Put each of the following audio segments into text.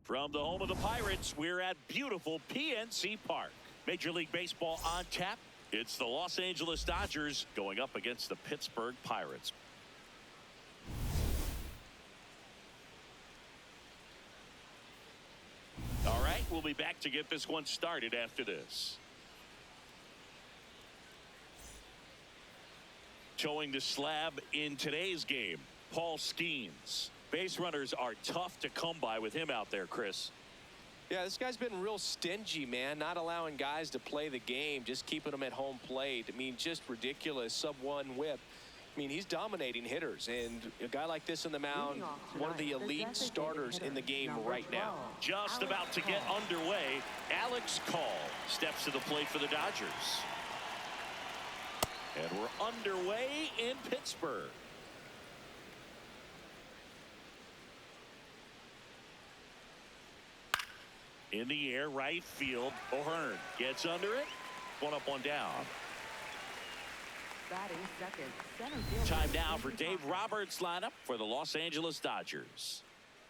From the home of the Pirates, we're at beautiful PNC Park. Major League Baseball on tap. It's the Los Angeles Dodgers going up against the Pittsburgh Pirates. All right, we'll be back to get this one started after this. Towing the slab in today's game, Paul Skeens. Base runners are tough to come by with him out there, Chris. Yeah, this guy's been real stingy, man. Not allowing guys to play the game, just keeping them at home plate. I mean, just ridiculous sub-1 whip. I mean, he's dominating hitters, and a guy like this in the mound, one of the elite starters in the game right now. Just about to get underway, Alex Call steps to the plate for the Dodgers. And we're underway in Pittsburgh. In the air, right field. O'Hearn gets under it. One up, one down. Batting second, center field. Time now for Dave Roberts' lineup for the Los Angeles Dodgers.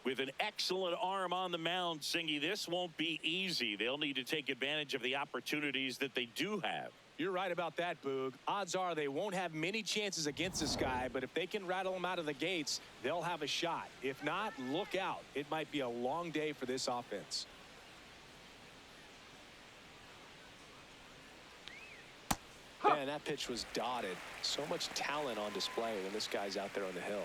With an excellent arm on the mound, Singy, this won't be easy. They'll need to take advantage of the opportunities that they do have. You're right about that, Boog. Odds are they won't have many chances against this guy, but if they can rattle him out of the gates, they'll have a shot. If not, look out. It might be a long day for this offense. Man, that pitch was dotted. So much talent on display when this guy's out there on the hill.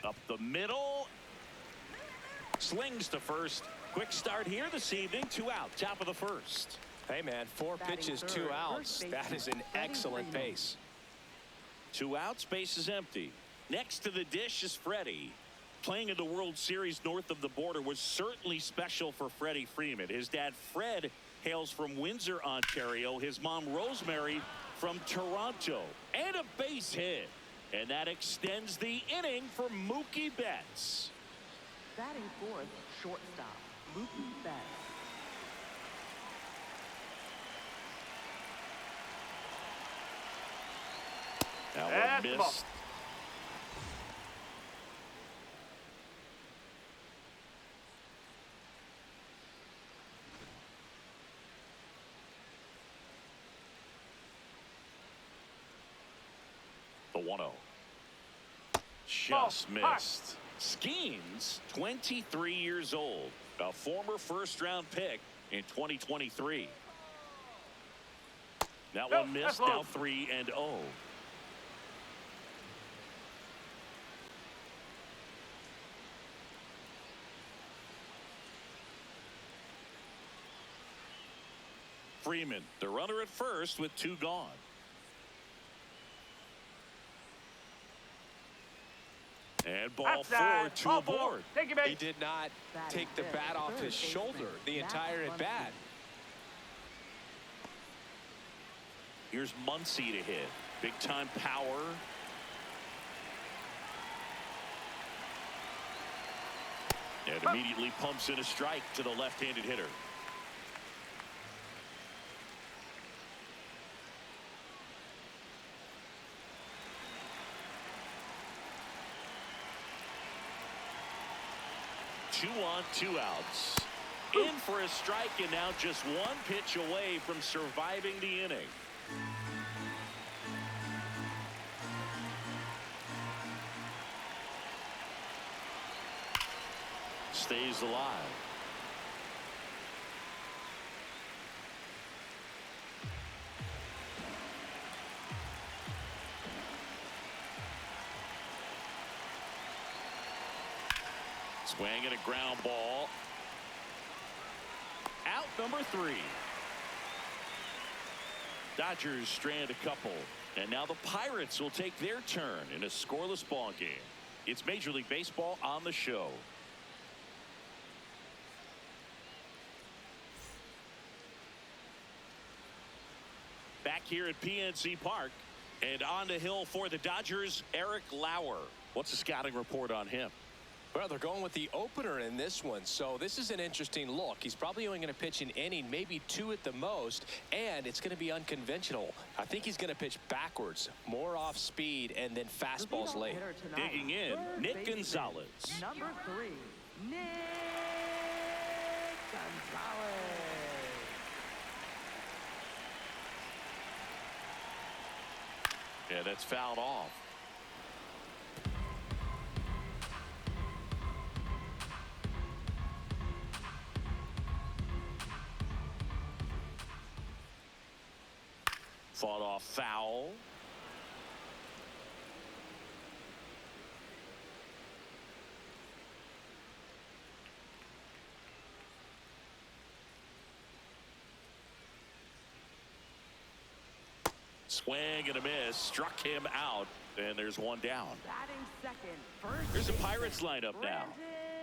Up the middle. Slings to first. Quick start here this evening. 2 out. Top of the first. Hey, man, 4 pitches, 2 outs. That is an excellent pace. 2 outs. Base is empty. Next to the dish is Freddie. Playing in the World Series north of the border was certainly special for Freddie Freeman. His dad, Fred, hails from Windsor, Ontario. His mom, Rosemary, from Toronto. And a base hit. And that extends the inning for Mookie Betts. Batting fourth, shortstop, Mookie Betts. That one missed. The 1-0. Just missed. Skeens, 23 years old, a former first-round pick in 2023. That one missed. Now 3-0. Freeman, the runner at first with 2 gone. And ball 4, 2 aboard. He did not take the bat off his shoulder the entire at bat. Here's Muncy to hit. Big time power. And immediately pumps in a strike to the left-handed hitter. Two on, 2 outs. In for a strike, and now just 1 pitch away from surviving the inning. Stays alive. Swing and a ground ball. Out number 3. Dodgers strand a couple. And now the Pirates will take their turn in a scoreless ball game. It's Major League Baseball on the show. Back here at PNC Park. And on the hill for the Dodgers, Eric Lauer. What's the scouting report on him? Well, they're going with the opener in this one, so this is an interesting look. He's probably only going to pitch an inning, maybe 2 at the most, and it's going to be unconventional. I think he's going to pitch backwards, more off speed, and then fastballs late. Digging in, Nick Gonzalez. Number 3, Nick Gonzalez. Yeah, that's fouled off. Fought off foul. Swing and a miss. Struck him out. And there's one down. Batting second, first Here's the baseman, Pirates lineup now.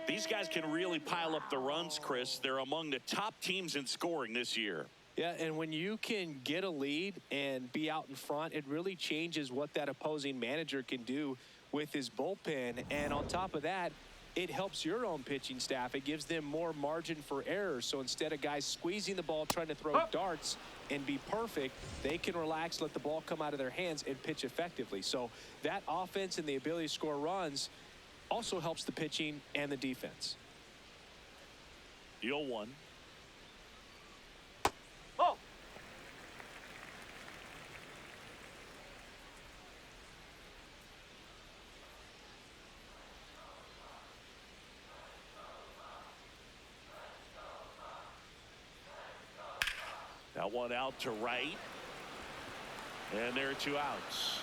These guys can really pile up the runs, Chris. They're among the top teams in scoring this year. Yeah, and when you can get a lead and be out in front, it really changes what that opposing manager can do with his bullpen. And on top of that, it helps your own pitching staff. It gives them more margin for error. So instead of guys squeezing the ball, trying to throw darts and be perfect, they can relax, let the ball come out of their hands, and pitch effectively. So that offense and the ability to score runs also helps the pitching and the defense. 0-1. Oh! That one out to right. And there are 2 outs.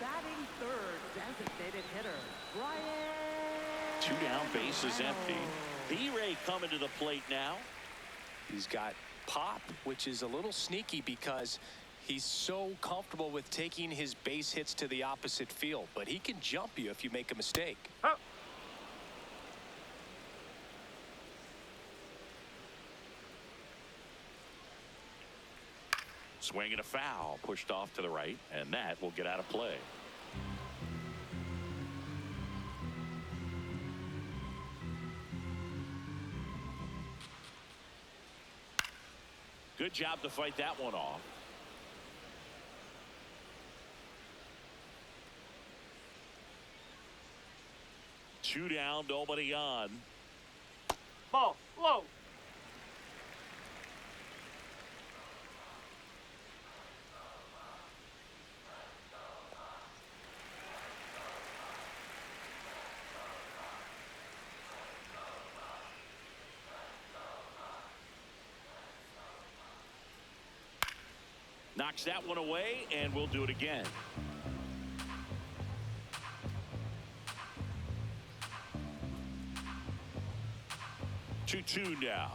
Batting third, designated hitter, Brian. 2 down, bases empty. B-Ray coming to the plate now. He's got pop, which is a little sneaky because he's so comfortable with taking his base hits to the opposite field. But he can jump you if you make a mistake. Swing and a foul. Pushed off to the right. And that will get out of play. Good job to fight that one off. Two down, nobody on. Ball, low. Knocks that one away, and we'll do it again. Two now.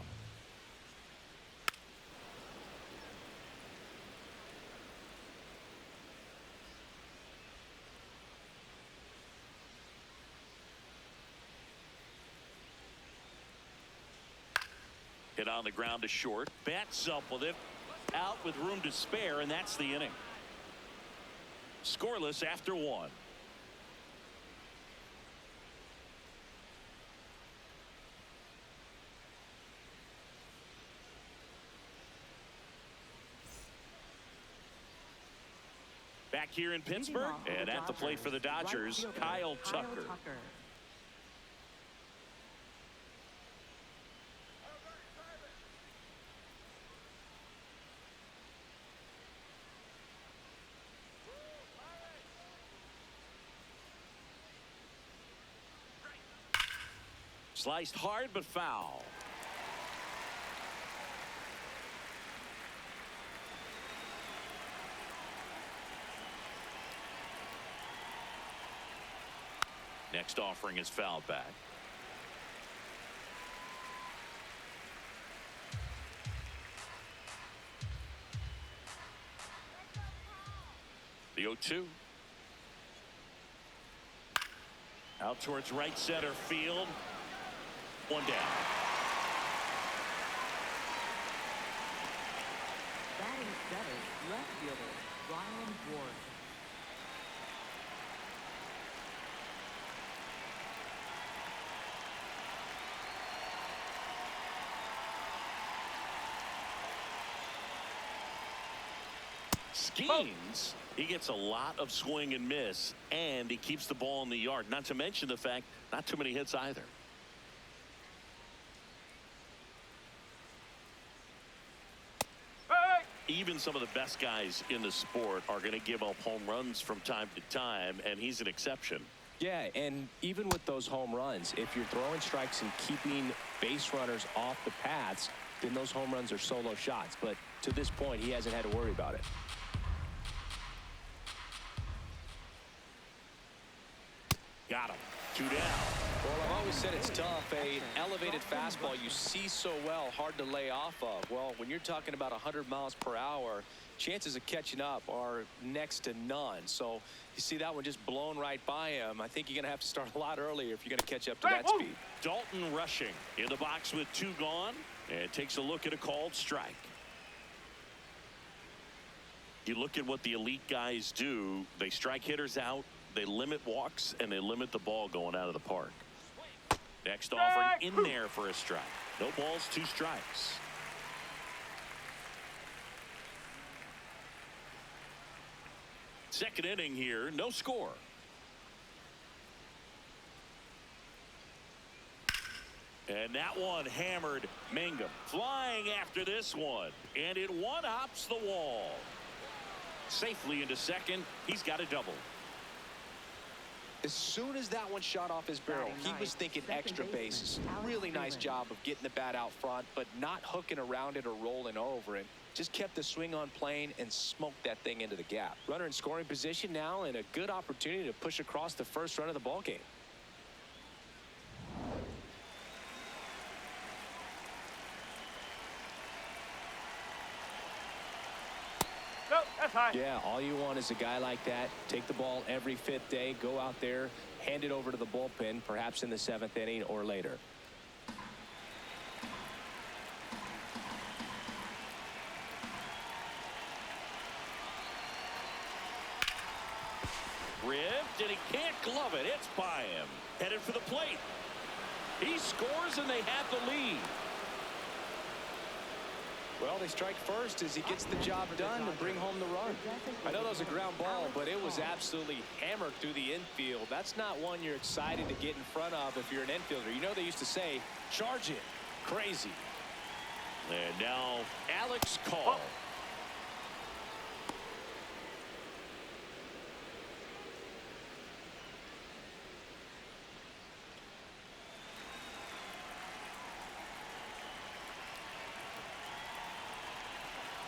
Hit on the ground to short. Bats up with it. Out with room to spare, and that's the inning. Scoreless after 1. Back here in Pittsburgh, and at the plate for the Dodgers, Kyle Tucker. Sliced hard but foul. Next offering is fouled back. The 0-2. Out towards right center field. One down. Batting seventh, left fielder, Ryan Ward. Schemes. He gets a lot of swing and miss, and he keeps the ball in the yard. Not to mention the fact, not too many hits either. Even some of the best guys in the sport are going to give up home runs from time to time, and he's an exception. Yeah, and even with those home runs, if you're throwing strikes and keeping base runners off the paths, then those home runs are solo shots. But to this point, he hasn't had to worry about it. Got him. 2 down. Well, I've always said it's tough. An elevated fastball you see so well, hard to lay off of. Well, when you're talking about 100 miles per hour, chances of catching up are next to none. So you see that one just blown right by him. I think you're going to have to start a lot earlier if you're going to catch up to that speed. Dalton rushing in the box with 2 gone, and takes a look at a called strike. You look at what the elite guys do. They strike hitters out, they limit walks, and they limit the ball going out of the park. Next offering in there for a strike. No balls, 2 strikes. Second inning here, no score. And that one hammered Mangum. Flying after this one. And it one-hops the wall. Safely into second. He's got a double. As soon as that one shot off his barrel, he was thinking extra bases. Really nice job of getting the bat out front, but not hooking around it or rolling over it. Just kept the swing on plane and smoked that thing into the gap. Runner in scoring position now, and a good opportunity to push across the first run of the ball game. Yeah, all you want is a guy like that. Take the ball every 5th day, go out there, hand it over to the bullpen, perhaps in the 7th inning or later. Ripped, and he can't glove it. It's by him. Headed for the plate. He scores, and they have the lead. Well, they strike first as he gets the job done to bring home the run. I know that was a ground ball, but it was absolutely hammered through the infield. That's not one you're excited to get in front of if you're an infielder. You know they used to say, charge it. Crazy. And now Alex Call.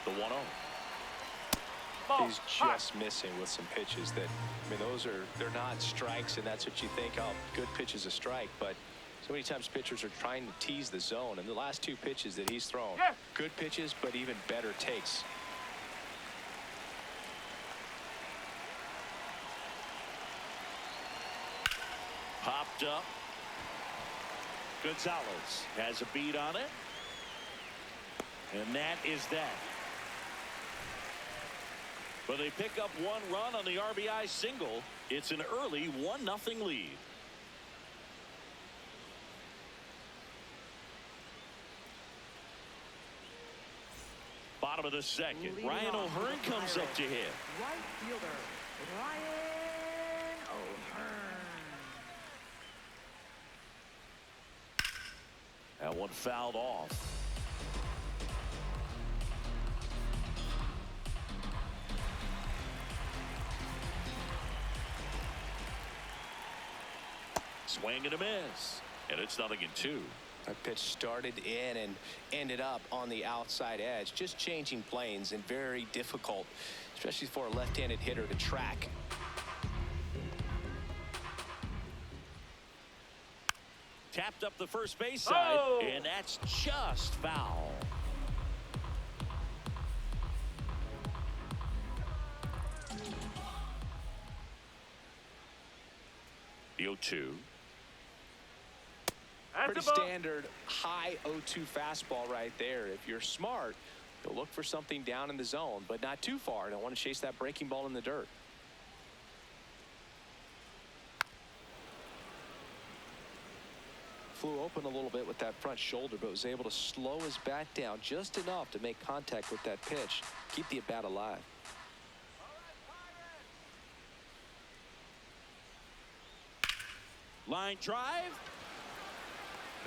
The 1-0. He's just missing with some pitches that, I mean, they're not strikes, and that's what you think, oh, good pitch is a strike, but so many times pitchers are trying to tease the zone, and the last 2 pitches that he's thrown, good pitches, but even better takes. Popped up. Gonzalez has a beat on it. And that is that. But they pick up 1 run on the RBI single. It's an early 1-0 lead. Bottom of the second. Ryan O'Hearn comes up to hit. Right fielder, Ryan O'Hearn. That one fouled off. Swing and a miss. And it's 0-2. That pitch started in and ended up on the outside edge. Just changing planes and very difficult, especially for a left-handed hitter to track. Tapped up the first base side, and that's just foul. The 0-2. Pretty standard high 0-2 fastball right there. If you're smart, you'll look for something down in the zone, but not too far. Don't want to chase that breaking ball in the dirt. Flew open a little bit with that front shoulder, but was able to slow his bat down just enough to make contact with that pitch, keep the at-bat alive. Line drive.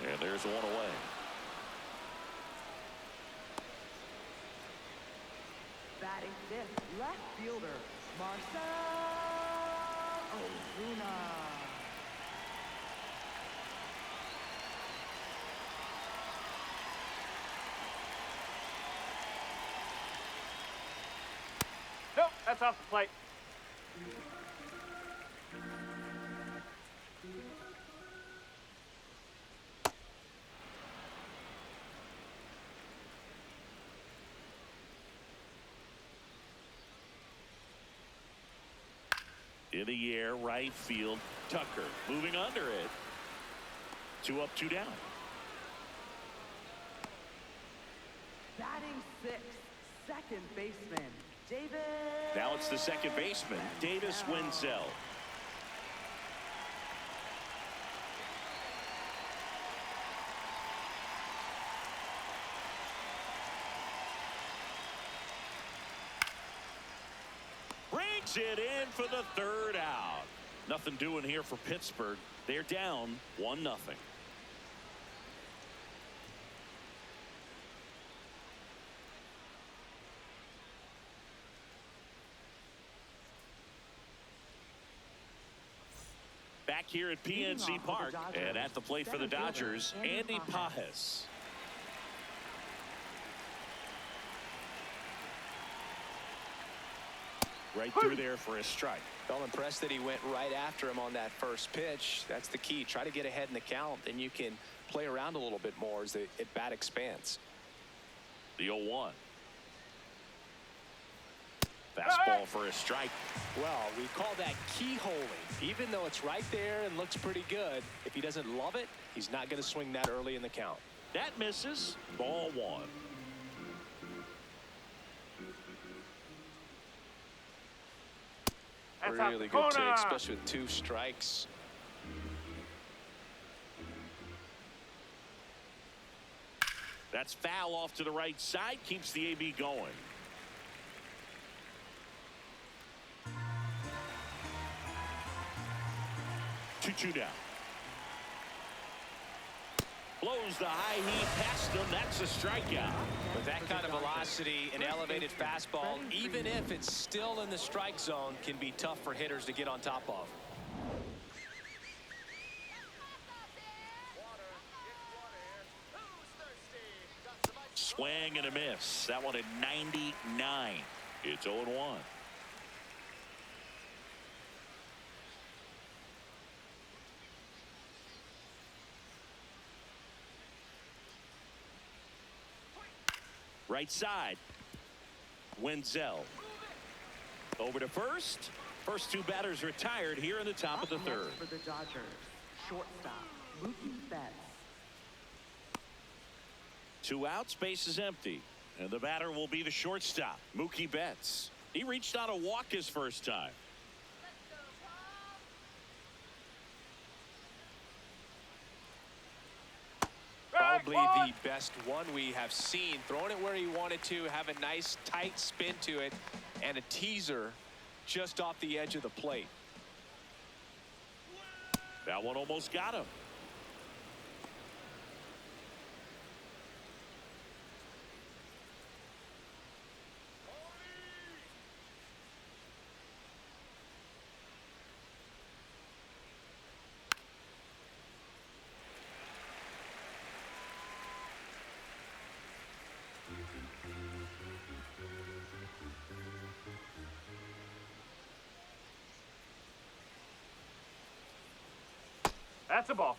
And there's one away. Batting fifth, left fielder, Marcel Ozuna. Nope, that's off the plate. In the air, right field. Tucker moving under it. 2 up, 2 down. Batting sixth, second baseman, Davis. Now it's the second baseman, Davis Wenzel. Brings it in for the 3rd out. Nothing doing here for Pittsburgh. They're down 1-0. Back here at PNC Park, and at the plate for the Dodgers, Andy Pajes. Right through there for a strike. Well, impressed that he went right after him on that first pitch. That's the key. Try to get ahead in the count, and you can play around a little bit more as the at-bat expands. The 0-1. Fastball for a strike. Well, we call that keyholing. Even though it's right there and looks pretty good, if he doesn't love it, he's not going to swing that early in the count. That misses. Ball 1. Really good take, especially with 2 strikes. That's foul off to the right side. Keeps the AB going. Two down. Blows the high heat past him. That's a strikeout. With that kind of velocity, an elevated fastball, even if it's still in the strike zone, can be tough for hitters to get on top of. Swing and a miss. That one at 99. It's 0-1. Right side. Wenzel. Over to first. First 2 batters retired here in the top of the 3rd. For the Dodgers, shortstop, Mookie Betts. 2 outs, base is empty. And the batter will be the shortstop, Mookie Betts. He reached on a walk his first time. Probably the best one we have seen. Throwing it where he wanted to, have a nice tight spin to it, and a teaser just off the edge of the plate. That one almost got him. That's a ball.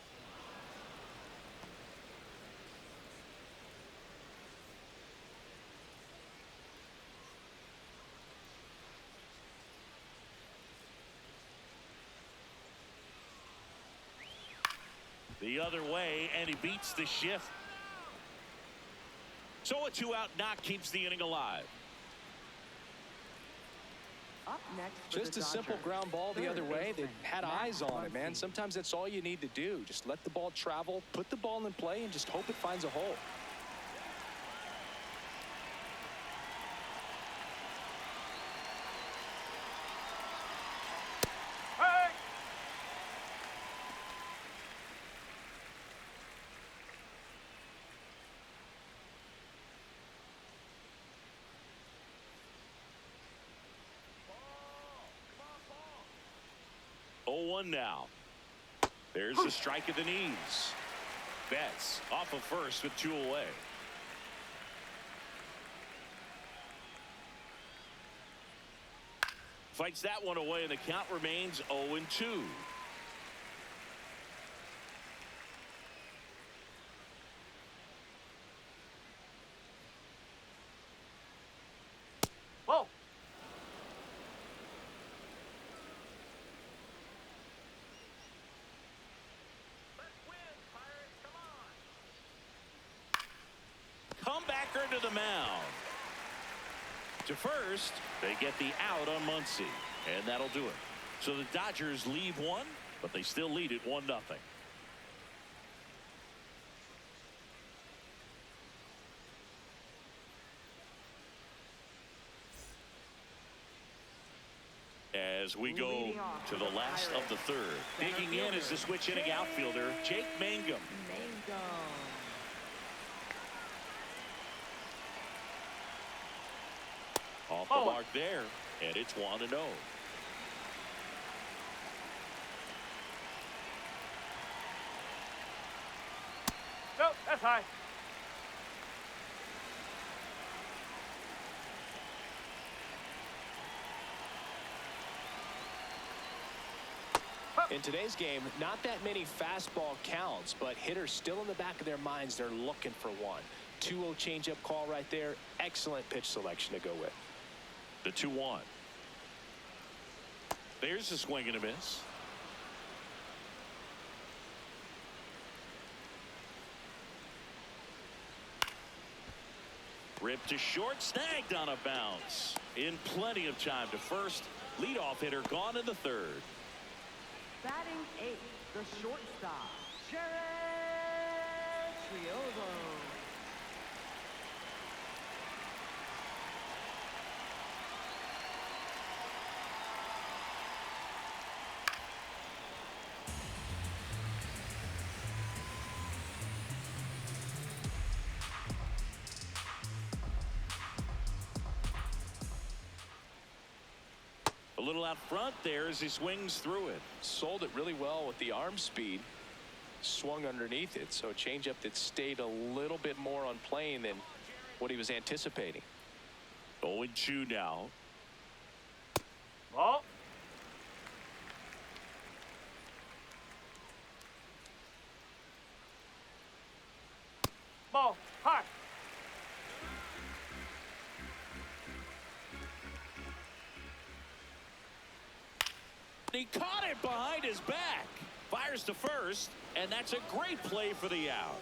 The other way, and he beats the shift. So a 2-out knock keeps the inning alive. Up next for Just the a simple Dodgers, ground ball the other way. They had Matt eyes on it, man. Muncy. Sometimes that's all you need to do. Just let the ball travel, put the ball in play, and just hope it finds a hole. 0-1 now. There's a strike at the knees. Betts off of first with 2 away. Fights that one away, and the count remains 0-2. Whoa. Comebacker to the mound. To first, they get the out on Muncy, and that'll do it. So the Dodgers leave one, but they still lead it 1-0. As we go to the last of the third, digging in is the switch inning outfielder Jake Mangum. Off the mark there, and it's 1-0. Nope, that's high. In today's game, not that many fastball counts, but hitters still in the back of their minds, they're looking for one. 2-0 changeup call right there. Excellent pitch selection to go with. The 2-1. There's a swing and a miss. Ripped to short, snagged on a bounce. In plenty of time to first. Leadoff hitter gone in the third. Batting 8, the shortstop, Jared Triozo. A little out front there as he swings through it. Sold it really well with the arm speed. Swung underneath it, so a changeup that stayed a little bit more on plane than what he was anticipating. 0-2 now. Ball. Ball. High. He caught it behind his back. Fires to first, and that's a great play for the out.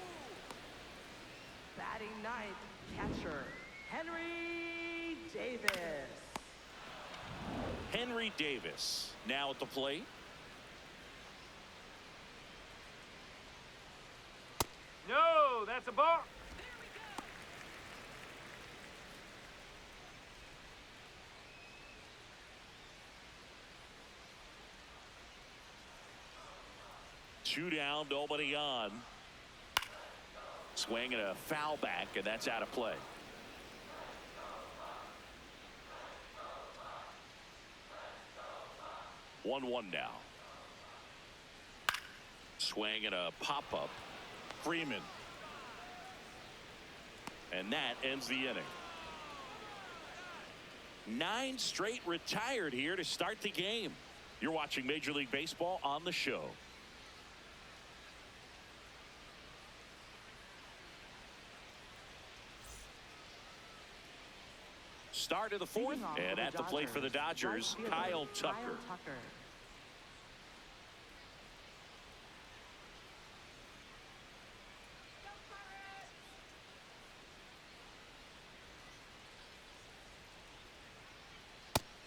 Batting 9th, catcher, Henry Davis. Henry Davis now at the plate. No, that's a ball. Two down, nobody on. Swing and a foul back, and that's out of play. One now. Swing and a pop-up. Freeman. And that ends the inning. 9 straight retired here to start the game. You're watching Major League Baseball on the show. Start of the fourth, and at the plate for the Dodgers, Kyle Tucker.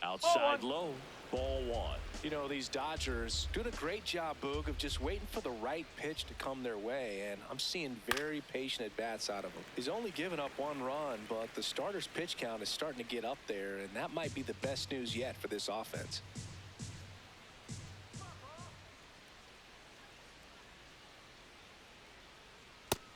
Outside low, ball 1. You know, these Dodgers doing a great job, Boog, of just waiting for the right pitch to come their way, and I'm seeing very patient at-bats out of him. He's only given up 1 run, but the starter's pitch count is starting to get up there, and that might be the best news yet for this offense.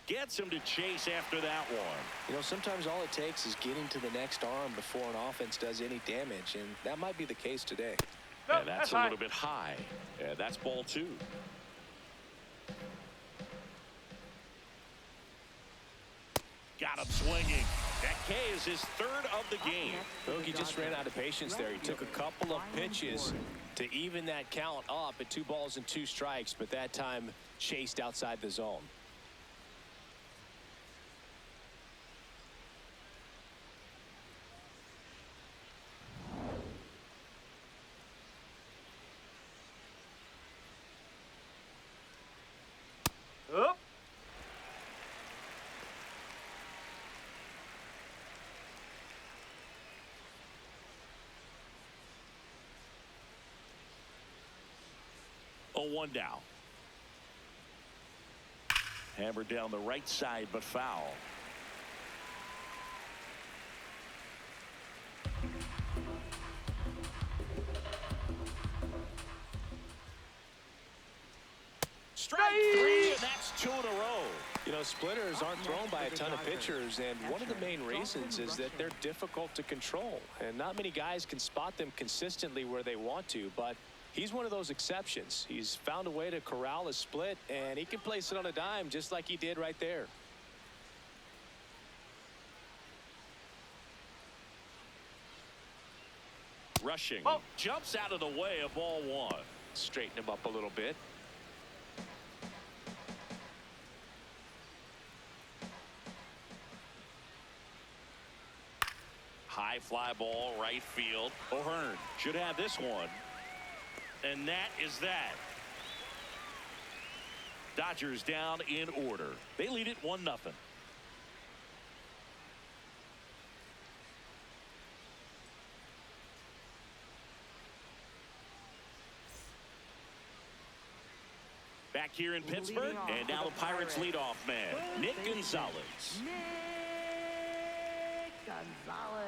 Gets him to chase after that one. You know, sometimes all it takes is getting to the next arm before an offense does any damage, and that might be the case today. Nope, And that's a little bit high. And that's ball 2. Got him swinging. That K is his 3rd of the game. Bogey just ran out of patience there. He took a couple of pitches to even that count up at 2 balls and 2 strikes, but that time chased outside the zone. Up. Oh, 1 down. Hammered down the right side, but foul. Strike 3, and that's 2 in a row. You know, splitters aren't thrown by a ton of pitchers, and one of the main reasons is that they're difficult to control, and not many guys can spot them consistently where they want to, but he's one of those exceptions. He's found a way to corral a split, and he can place it on a dime just like he did right there. Rushing. Jumps out of the way of ball 1. Straighten him up a little bit. High fly ball, right field. O'Hearn should have this one. And that is that. Dodgers down in order. They lead it 1-0. Back here in Pittsburgh, and now the Pirates leadoff man, Nick Gonzalez. Nick Gonzalez.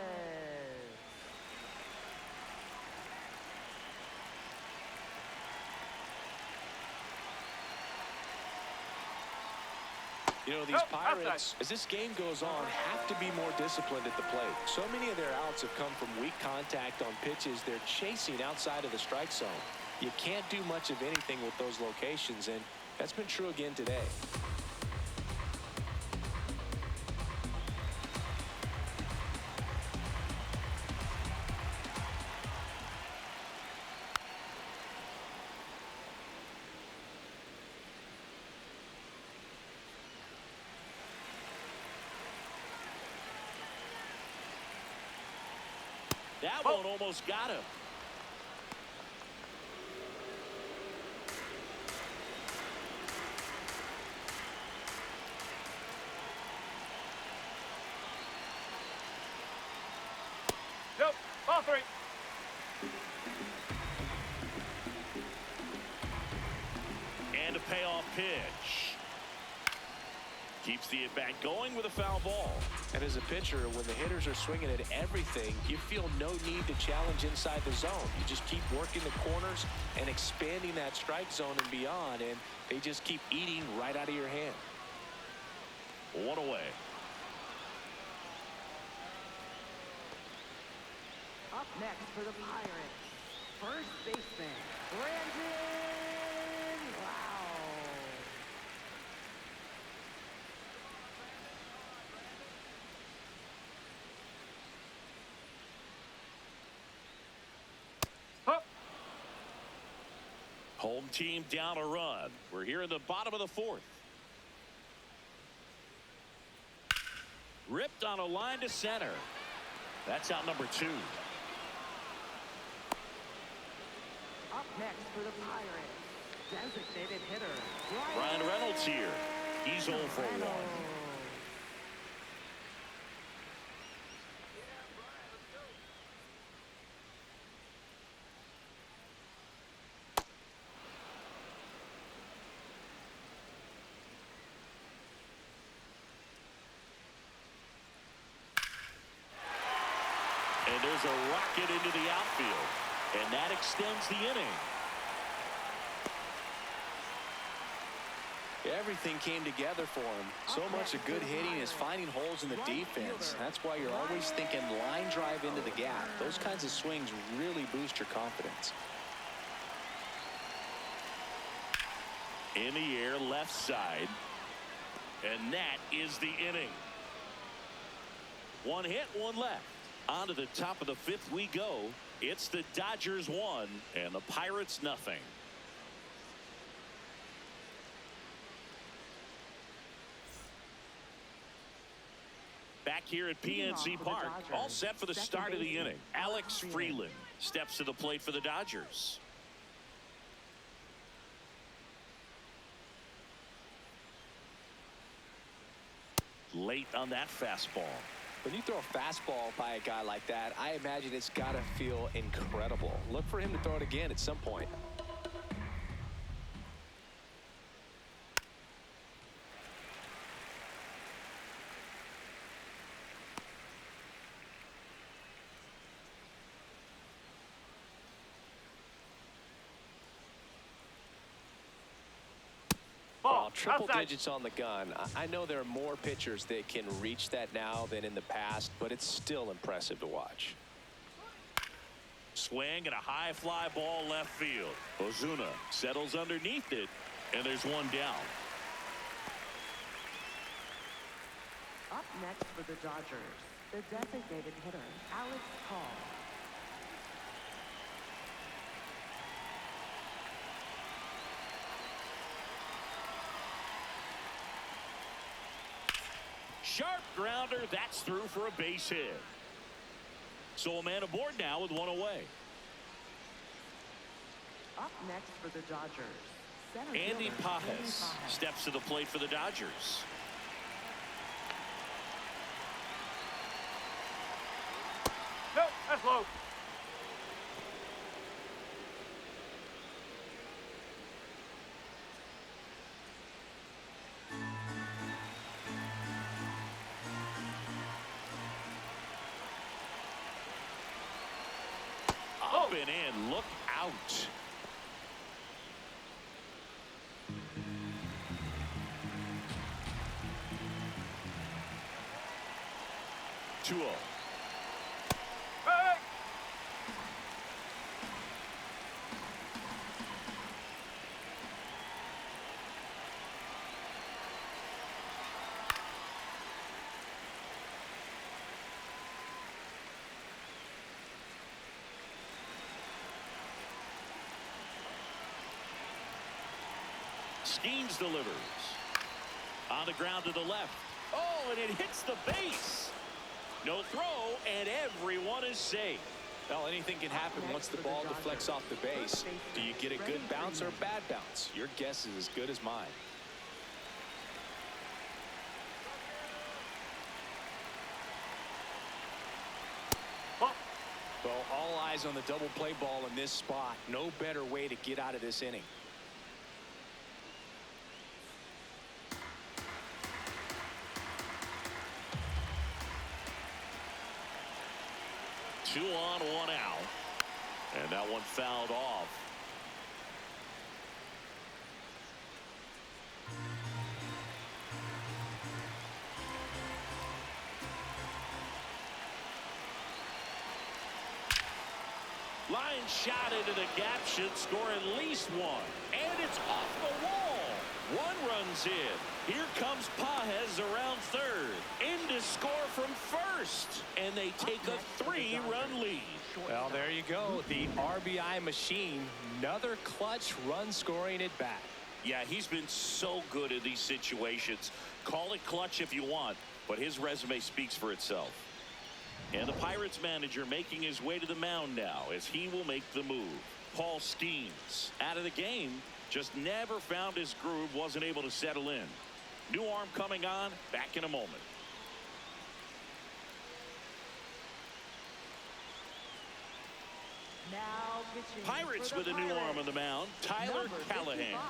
You know, these Pirates, as this game goes on, have to be more disciplined at the plate. So many of their outs have come from weak contact on pitches they're chasing outside of the strike zone. You can't do much of anything with those locations, and that's been true again today. That one almost got him. Nope. Ball 3. And a payoff pitch. Keeps the at-bat going with a foul ball. And as a pitcher, when the hitters are swinging at everything, you feel no need to challenge inside the zone. You just keep working the corners and expanding that strike zone and beyond, and they just keep eating right out of your hand. 1 away. Up next for the Pirates, first baseman, Brandon Wow. Home team down a run. We're here in the bottom of the 4th. Ripped on a line to center. That's out number 2. Up next for the Pirates, designated hitter, Ryan Reynolds here. He's 0 for 1. And there's a rocket into the outfield. And that extends the inning. Everything came together for him. So much of good hitting is finding holes in the defense. That's why you're always thinking line drive into the gap. Those kinds of swings really boost your confidence. In the air, left side. And that is the inning. One hit, one left. On to the top of the fifth we go. It's the Dodgers 1 and the Pirates nothing. Back here at PNC Park, all set for the start of the inning. Alex Freeland steps to the plate for the Dodgers. Late on that fastball. When you throw a fastball by a guy like that, I imagine it's got to feel incredible. Look for him to throw it again at some point. Well, triple digits on the gun. I know there are more pitchers that can reach that now than in the past, but it's still impressive to watch. Swing and a high fly ball left field. Ozuna settles underneath it, and there's one down. Up next for the Dodgers, the designated hitter, Alex Call. Sharp grounder, that's through for a base hit. So a man aboard now with one away. Up next for the Dodgers, center Andy fielder, Pages steps to the plate for the Dodgers. Nope, that's low. Up and in, look out. Two-oh. Hey! Skeens delivers. On the ground to the left. Oh, and it hits the base. No throw, and everyone is safe. Well, anything can happen once the ball deflects off the base. Do you get a good bounce or a bad bounce? Your guess is as good as mine. Well, all eyes on the double play ball in this spot. No better way to get out of this inning. Two on, one out. And that one fouled off. Line shot into the gap should score at least one. And it's off the wall. One runs in. Here comes Pages around third. In to score from first. And they take a 3-run lead. Well, there you go. The RBI machine. Another clutch run scoring at bat. Yeah, he's been so good in these situations. Call it clutch if you want, but his resume speaks for itself. And the Pirates manager making his way to the mound now as he will make the move. Paul Skeens out of the game. Just never found his groove. Wasn't able to settle in. New arm coming on. Back in a moment. Now pitching Pirates for the with a new arm Pirates, on the mound. Tyler number Callahan. 55,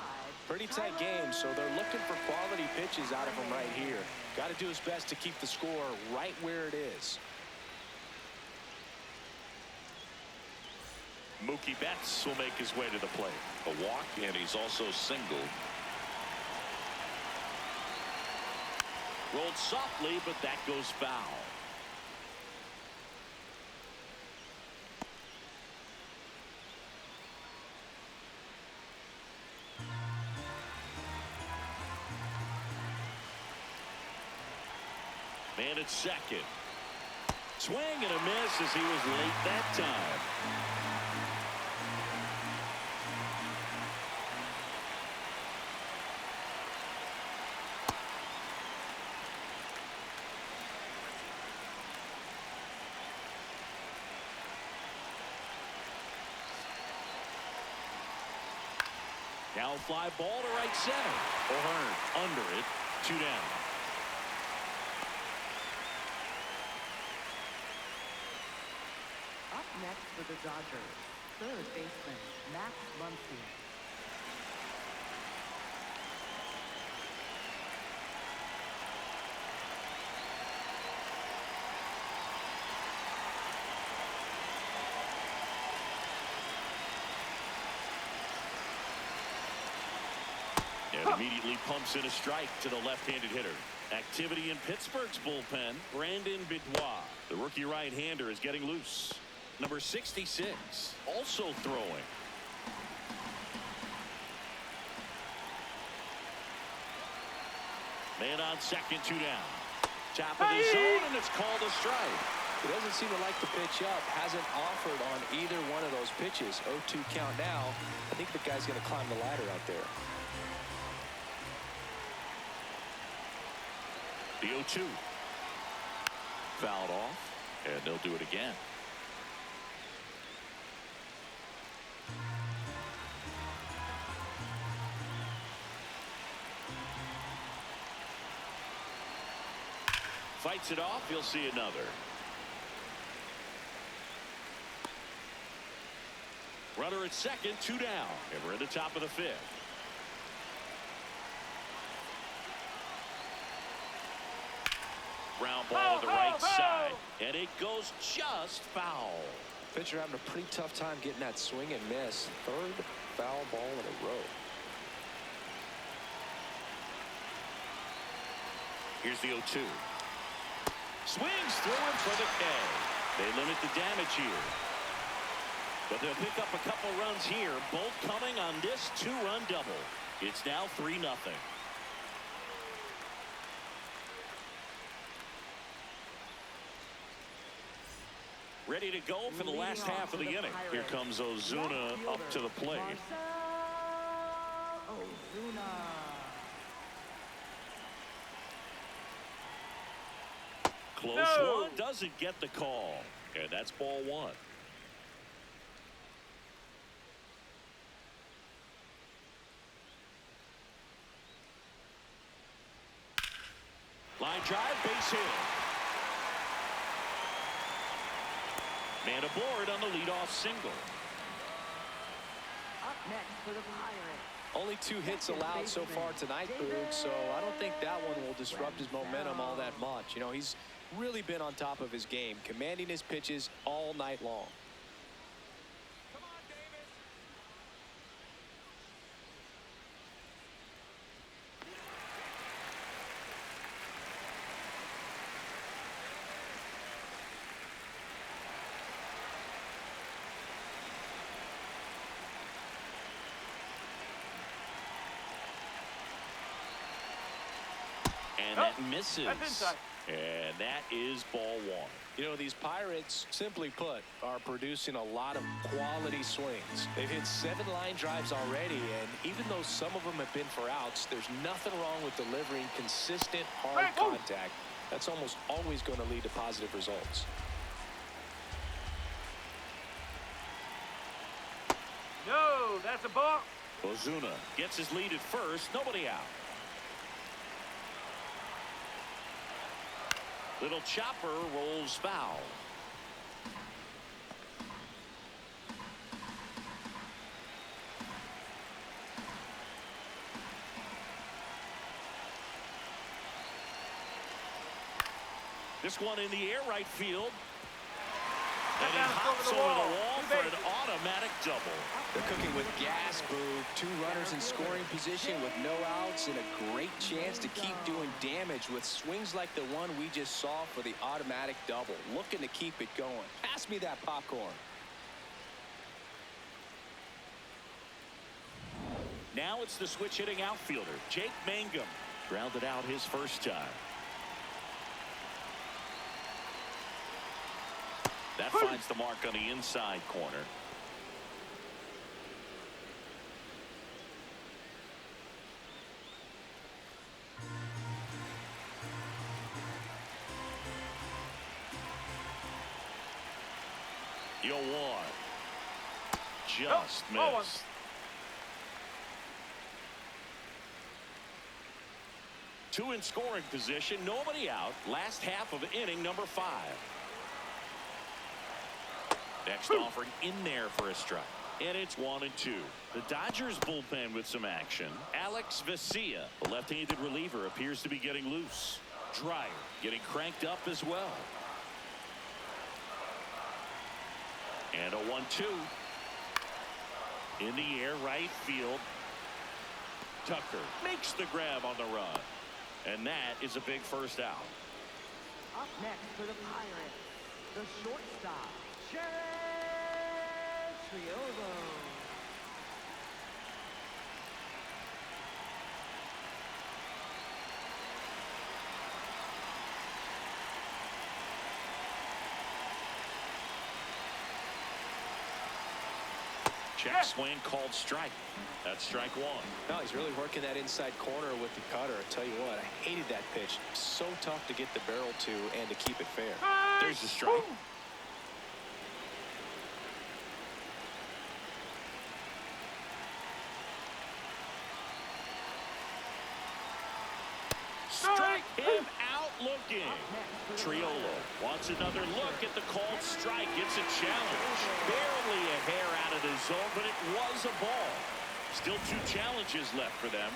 Pretty tight game, so they're looking for quality pitches out of him right here. Got to do his best to keep the score right where it is. Mookie Betts will make his way to the plate. A walk, and he's also singled. Rolled softly, but that goes foul. Man at second. Swing and a miss as he was late that time. Now a fly ball to right center. O'Hearn under it. 2 down. Up next for the Dodgers, third baseman, Max Muncy. And immediately pumps in a strike to the left-handed hitter. Activity in Pittsburgh's bullpen. Brandon Bidwell, the rookie right-hander, is getting loose. Number 66, also throwing. Man on second, 2 down. Top of the zone, and it's called a strike. He doesn't seem to like the pitch up. Hasn't offered on either one of those pitches. 0-2 count now. I think the guy's going to climb the ladder out there. The 0-2. Fouled off, and they'll do it again. Fights it off. You'll see another. Runner at second, 2 down, and we're at the top of the 5th. Ground ball to the right side, and it goes just foul. Pitcher having a pretty tough time getting that swing and miss. Third foul ball in a row. Here's the 0-2. Swings through him for the K. They limit the damage here. But they'll pick up a couple runs here, both coming on this 2-run double. It's now 3-0. Ready to go for the last half of the inning. Here comes Ozuna up to the plate. Close one, doesn't get the call. And that's ball 1. Line drive, base hit. Man aboard on the leadoff single. Up next for the Pirates. Only 2 hits allowed so far tonight, Boog, so I don't think that one will disrupt his momentum all that much. You know, he's really been on top of his game, commanding his pitches all night long. And that misses. That's inside. And that is ball 1. You know, these Pirates, simply put, are producing a lot of quality swings. They've hit 7 line drives already, and even though some of them have been for outs, there's nothing wrong with delivering consistent, hard contact. That's almost always going to lead to positive results. No, that's a ball. Ozuna gets his lead at first. Nobody out. Little chopper rolls foul. This one in the air, right field. And he hops over the wall for an automatic double. They're cooking with gas, Boo. 2 runners in scoring position with no outs and a great chance to keep doing damage with swings like the one we just saw for the automatic double. Looking to keep it going. Pass me that popcorn. Now it's the switch hitting outfielder, Jake Mangum. Grounded out his first time. That finds the mark on the inside corner. You'll want. Just missed. Two in scoring position, nobody out. Last half of inning number 5. Next offering in there for a strike. And it's 1-2. The Dodgers bullpen with some action. Alex Vesia, the left-handed reliever, appears to be getting loose. Dryer getting cranked up as well. And a 1-2. In the air, right field. Tucker makes the grab on the run. And that is a big first out. Up next for the Pirates, the shortstop, Triolo. Check swing called strike. That's strike 1. No, he's really working that inside corner with the cutter. I tell you what, I hated that pitch. So tough to get the barrel to and to keep it fair. There's the strike. Strike him out looking. Triolo wants another look at the called strike. It's a challenge. Barely a hair out of the zone, but it was a ball. Still 2 challenges left for them.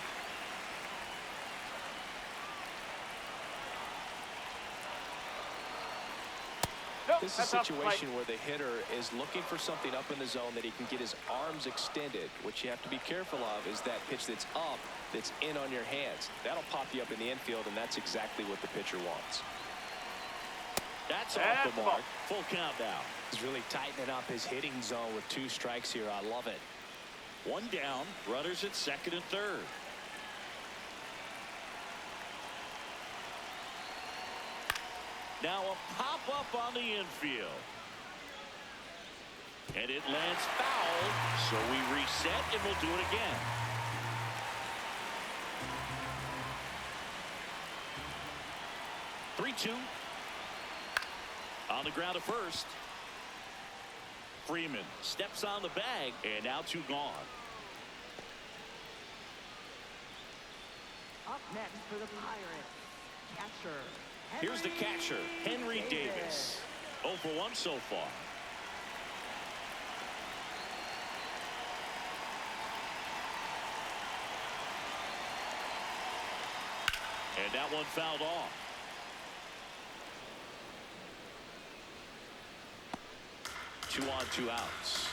This is a situation where the hitter is looking for something up in the zone that he can get his arms extended. What you have to be careful of is that pitch that's up, that's in on your hands. That'll pop you up in the infield, and that's exactly what the pitcher wants. That's off the mark. Full count now. He's really tightening up his hitting zone with 2 strikes here. I love it. 1 down. Runners at second and third. Now a pop-up on the infield. And it lands foul. So we reset, and we'll do it again. Three-two. On the ground at first. Freeman steps on the bag, and now 2 gone. Up next for the Pirates, catcher. Here's the catcher, Henry Davis. 0 for 1 so far. And that one fouled off. Two on, 2 outs.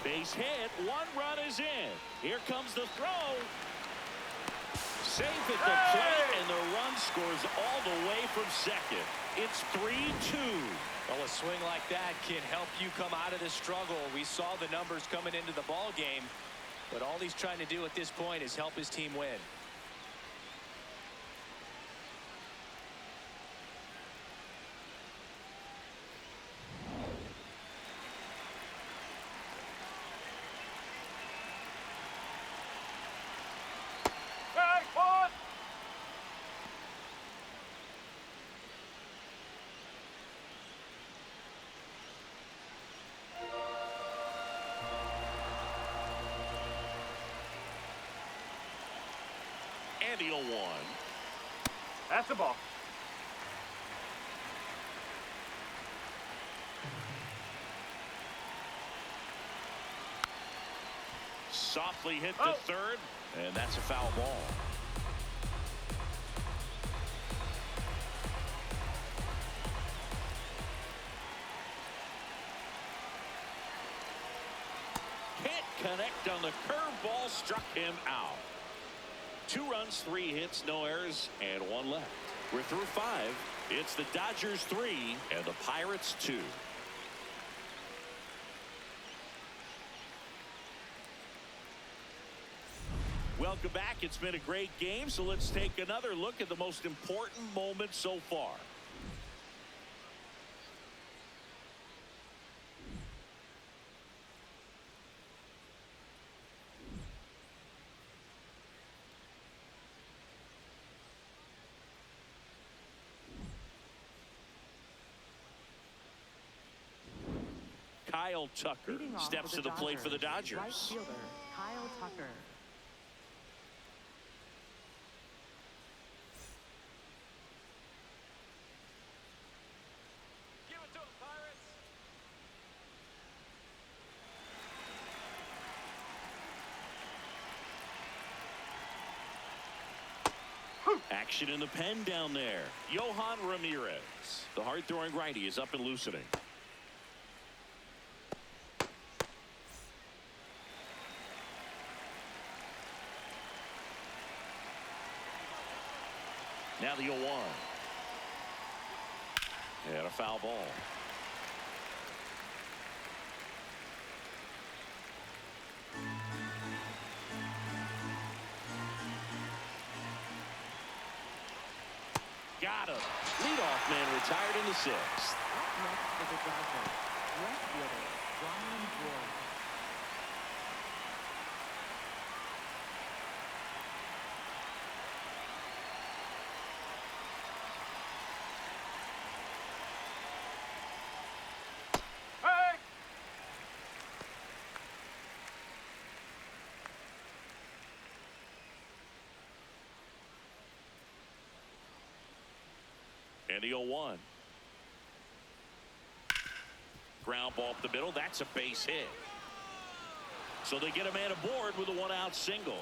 Base hit. 1 run is in. Here comes the throw. Safe at the plate, and the run scores all the way from second. It's 3-2. Well, a swing like that can help you come out of the struggle. We saw the numbers coming into the ball game, but all he's trying to do at this point is help his team win. And the 0-1. That's the ball. Softly hit to third, and that's a foul ball. Can't connect on the curveball, struck him out. 2 runs, 3 hits, no errors, and 1 left. We're through 5. It's the Dodgers 3 and the Pirates 2. Welcome back. It's been a great game, so let's take another look at the most important moment so far. Kyle Tucker steps to the plate for the Dodgers. Right fielder, Kyle Tucker. Give it to him, Pirates. Action in the pen down there. Yohan Ramirez. The hard-throwing righty is up and loosening. Now the 0-1. And a foul ball. Got him. Leadoff man retired in the 6th. Up next for the Dodgers, right fielder, Brian Ward. Hey! And the 0-1. Ground ball up the middle. That's a base hit. So they get a man aboard with a 1-out single.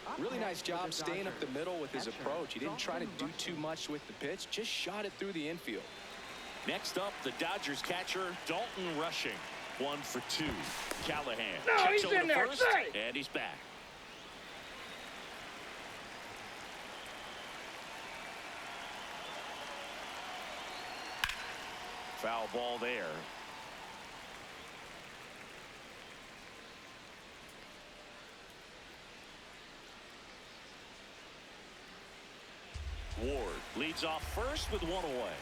Up Really nice next for job the staying up the Dodgers, middle with his catcher, approach. He didn't try to Dalton do too Rushing. much with the pitch. Just shot it through the infield. Next up, the Dodgers catcher, Dalton Rushing. 1 for 2. Callahan No, checks he's over in to there, first, say! and he's back. Foul ball there. Ward leads off first with 1 away.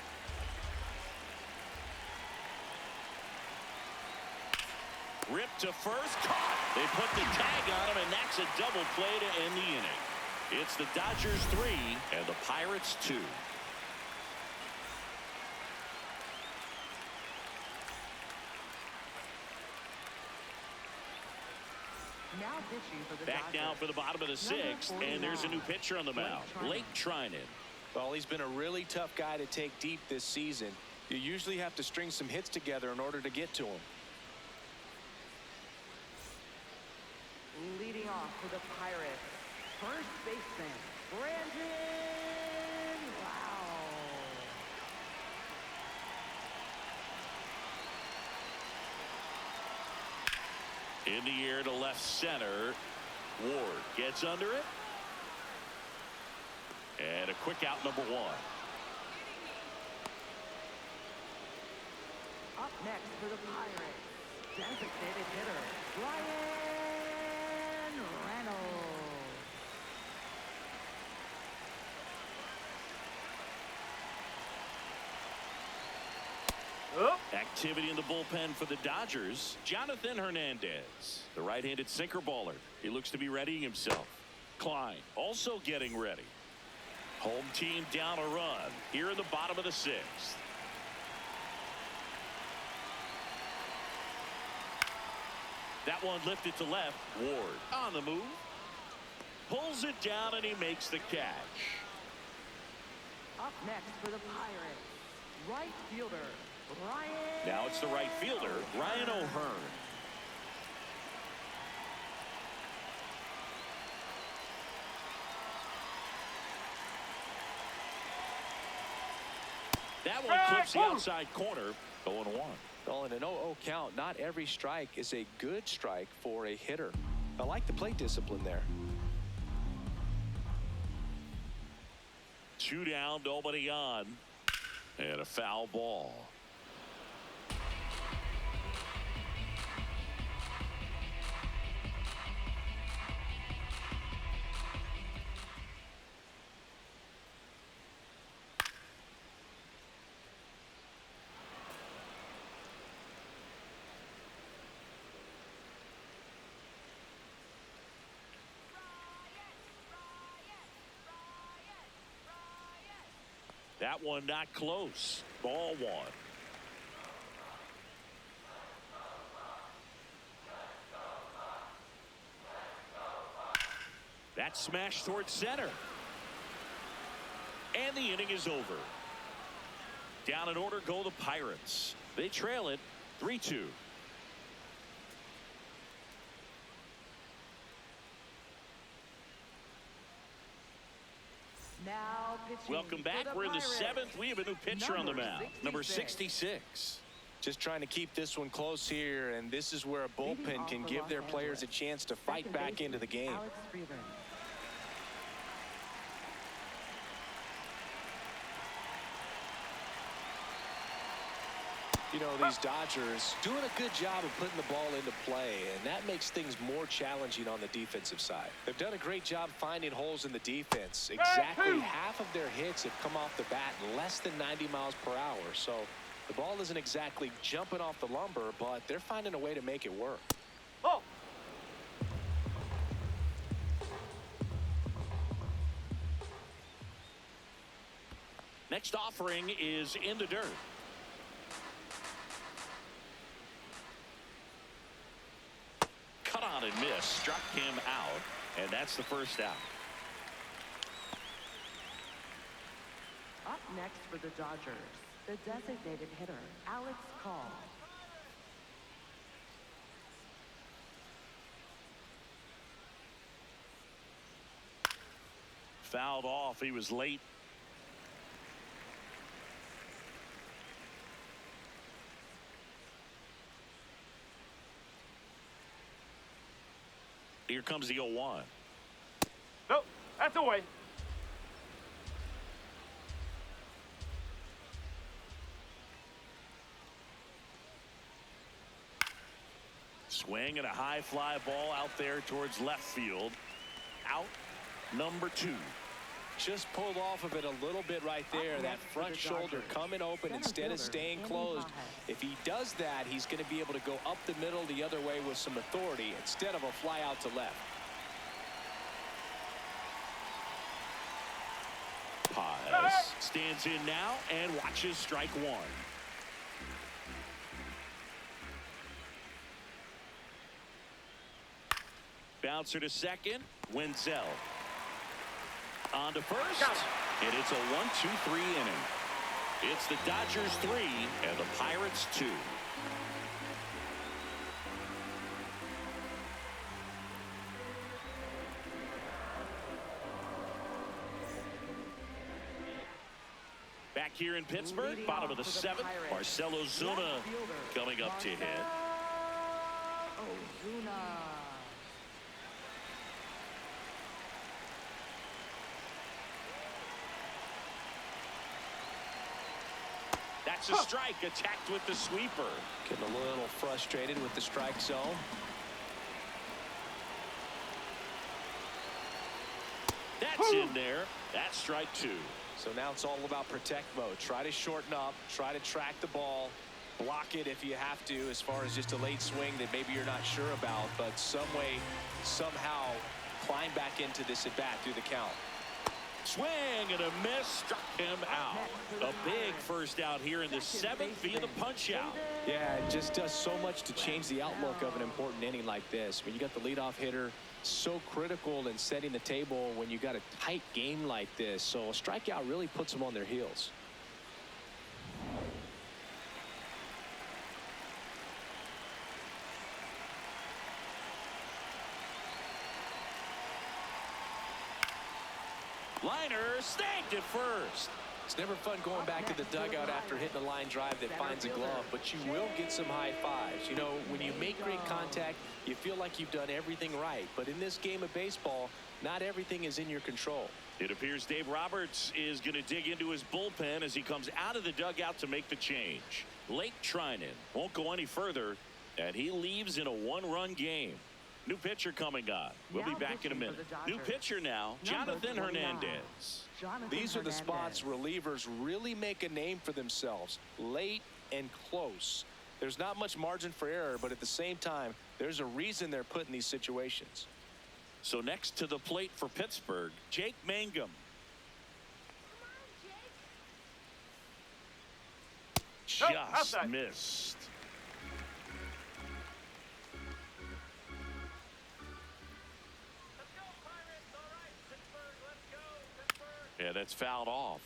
Ripped to first, caught. They put the tag on him, and that's a double play to end the inning. It's the Dodgers 3 and the Pirates 2. Now pitching for the Back Dodgers. down for the bottom of the 6th, and there's a new pitcher on the mound, Blake Trinan. Well, he's been a really tough guy to take deep this season. You usually have to string some hits together in order to get to him. Leading off for the Pirates, first baseman, Brandon Wow. In the air to left center. Ward gets under it. And a quick out, number 1. Up next for the Pirates, designated hitter, Ryan Reynolds. Oh, Activity in the bullpen for the Dodgers. Jonathan Hernandez, the right-handed sinker baller. He looks to be readying himself. Klein also getting ready. Home team down a run here in the bottom of the 6th. That one lifted to left. Ward on the move. Pulls it down, and he makes the catch. Up next for the Pirates, right fielder, Ryan. Now it's the right fielder, Ryan O'Hearn. That one clips the outside corner. 0-1. Well, in an 0-0 count, not every strike is a good strike for a hitter. I like the plate discipline there. 2 down, nobody on. And a foul ball. That one not close. Ball one. That smash towards center. And the inning is over. Down in order go the Pirates. They trail it 3-2. Now pitching Welcome for back. the We're in the Pirates. seventh. We have a new pitcher on the mound. Number 66. Just trying to keep this one close here, and this is where a Leading bullpen off can for give Los their players a Angeles. chance to fight Second back baseman, into the game. Alex Freeland. You know, these Dodgers doing a good job of putting the ball into play, and that makes things more challenging on the defensive side. They've done a great job finding holes in the defense. Exactly half of their hits have come off the bat less than 90 miles per hour. So the ball isn't exactly jumping off the lumber, but they're finding a way to make it work. Oh. Next offering is in the dirt. Cut on and miss. Struck him out. And that's the first out. Up next for the Dodgers, the designated hitter, Alex Call. Fouled off. He was late. Here comes the 0-1. Nope. That's away. Swing and a high fly ball out there towards left field. Out number 2. Just pulled off of it a little bit right there. That front shoulder coming open instead of staying closed. If he does that, he's going to be able to go up the middle the other way with some authority instead of a fly out to left. Paz stands in now and watches strike one. Bouncer to second. Wenzel. On to first. And it's a 1-2-3 inning. It's the Dodgers 3 and the Pirates 2. Back here in Pittsburgh, Leading bottom of off the for the 7th, Pirates, Marcell Ozuna left fielder, coming up to hit. Ozuna. That's a strike, attacked with the sweeper. Getting a little frustrated with the strike zone. That's in there. That's strike 2. So now it's all about protect mode. Try to shorten up, try to track the ball, block it if you have to, as far as just a late swing that maybe you're not sure about, but some way, somehow climb back into this at bat through the count. Swing and a miss, struck him out. A big first out here in the 7th via the punch out. Yeah, it just does so much to change the outlook of an important inning like this. When you got the leadoff hitter, so critical in setting the table when you got a tight game like this. So a strikeout really puts them on their heels. Liner snagged at first. It's never fun going back to the dugout after hitting a line drive that finds a glove, but you will get some high fives. You know, when you make great contact, you feel like you've done everything right. But in this game of baseball, not everything is in your control. It appears Dave Roberts is going to dig into his bullpen as he comes out of the dugout to make the change. Lake Trinan won't go any further, and he leaves in a 1-run game. New pitcher coming on. We'll be back in a minute. New pitcher now, Jonathan Hernandez. These are the spots relievers really make a name for themselves. Late and close. There's not much margin for error, but at the same time, there's a reason they're put in these situations. So next to the plate for Pittsburgh, Jake Mangum. Nope, just outside. missed. Let's go, Pirates. All right, Pittsburgh, let's go, Pittsburgh. Yeah, that's fouled off.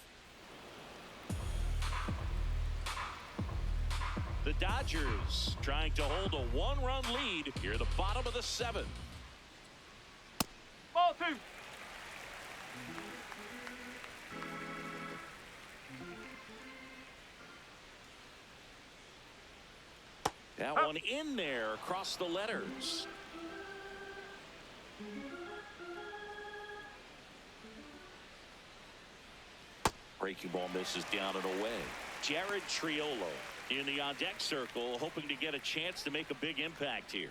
The Dodgers trying to hold a one-run lead here at the bottom of the seventh. Ball two. That one in there across the letters. Breaking ball misses down and away. Jared Triolo in the on-deck circle, hoping to get a chance to make a big impact here.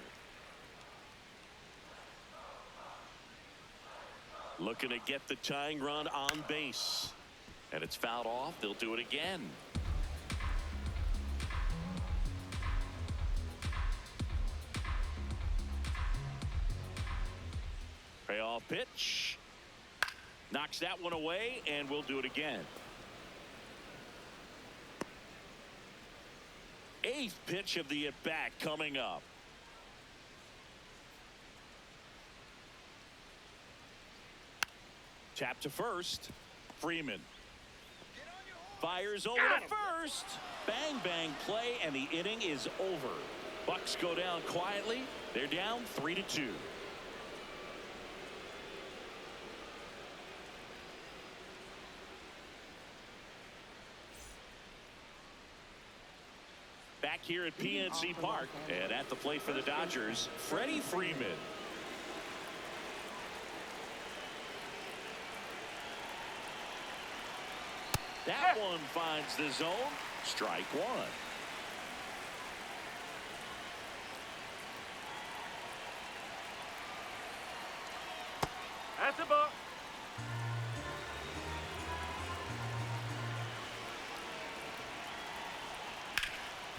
Looking to get the tying run on base. And it's fouled off. They'll do it again. Payoff pitch. Knocks that one away, and we'll do it again. Eighth pitch of the at-bat coming up. Tap to first. Freeman fires over to first. Bang, bang play, and the inning is over. Bucks go down quietly. They're down 3-2. Back here at PNC Park, and at the plate for the Dodgers, Freddie Freeman. That one finds the zone. Strike one. That's a ball.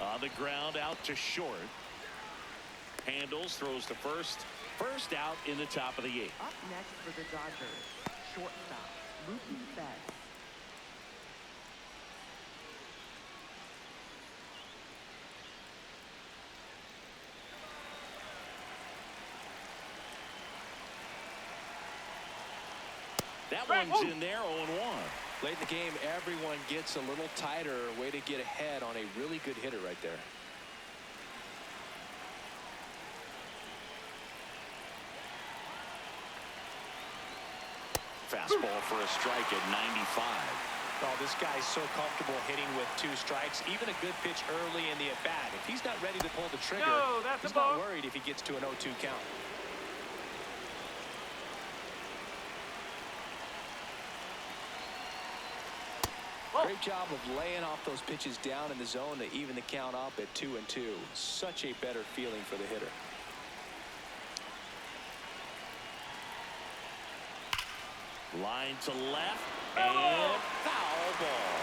On the ground, out to short. Handles, throws to first. First out in the top of the eighth. Up next for the Dodgers, shortstop, Mookie Betts. That one's in there, 0-1. Late in the game, everyone gets a little tighter. Way to get ahead on a really good hitter right there. Fastball for a strike at 95. Oh, this guy's so comfortable hitting with 2 strikes. Even a good pitch early in the at-bat. If he's not ready to pull the trigger, No, that's he's a ball. not worried if he gets to an 0-2 count. Great job of laying off those pitches down in the zone to even the count up at 2-2. Such a better feeling for the hitter. Line to left, and foul ball.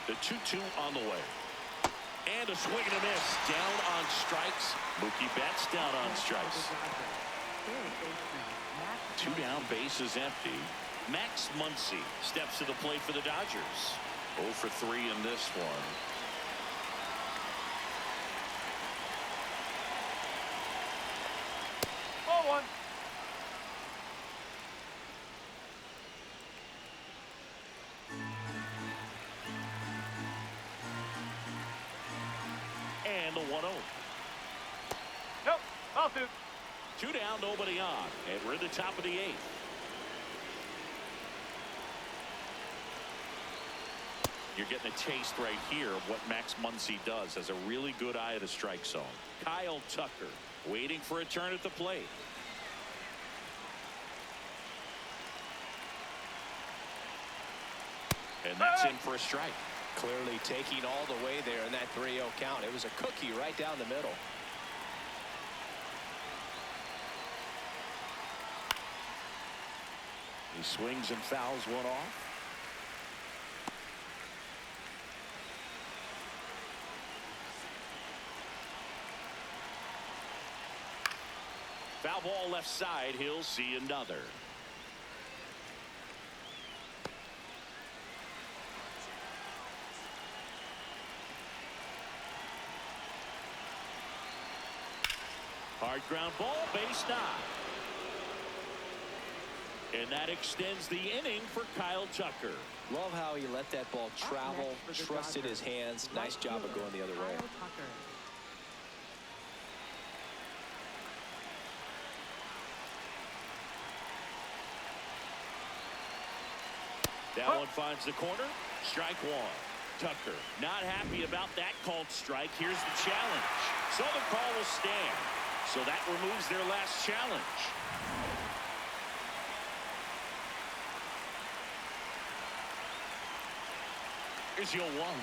The 2-2 on the way. And a swing and a miss. Down on strikes. Mookie Betts down on strikes. Two down, bases empty. Max Muncy steps to the plate for the Dodgers. 0 for 3 in this one. Ball one. And the 1-0. Nope. Ball two. 2 down, nobody on. And we're at the top of the 8th. You're getting a taste right here of what Max Muncy does. Has a really good eye at the strike zone. Kyle Tucker waiting for a turn at the plate. And that's in for a strike. Clearly taking all the way there in that 3-0 count. It was a cookie right down the middle. He swings and fouls one off. Foul ball left side. He'll see another. Hard ground ball, base knock. And that extends the inning for Kyle Tucker. Love how he let that ball travel, trusted his hands. Nice job of going the other way. That one finds the corner. Strike one. Tucker not happy about that called strike. Here's the challenge. So the call will stand. So that removes their last challenge. Here's your one.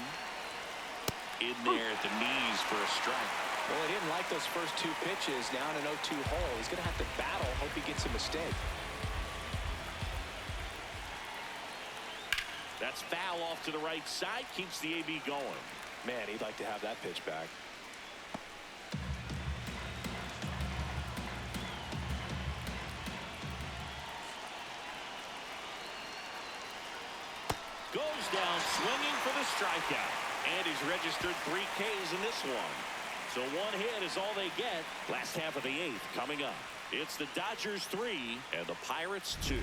In there at the knees for a strike. Well, he didn't like those first two pitches. Now in an 0-2 hole. He's going to have to battle. Hope he gets a mistake. That's foul off to the right side. Keeps the AB going. Man, he'd like to have that pitch back. Goes down swinging for the strikeout. And he's registered 3 Ks in this one. So one hit is all they get. Last half of the 8th coming up. It's the Dodgers 3 and the Pirates 2.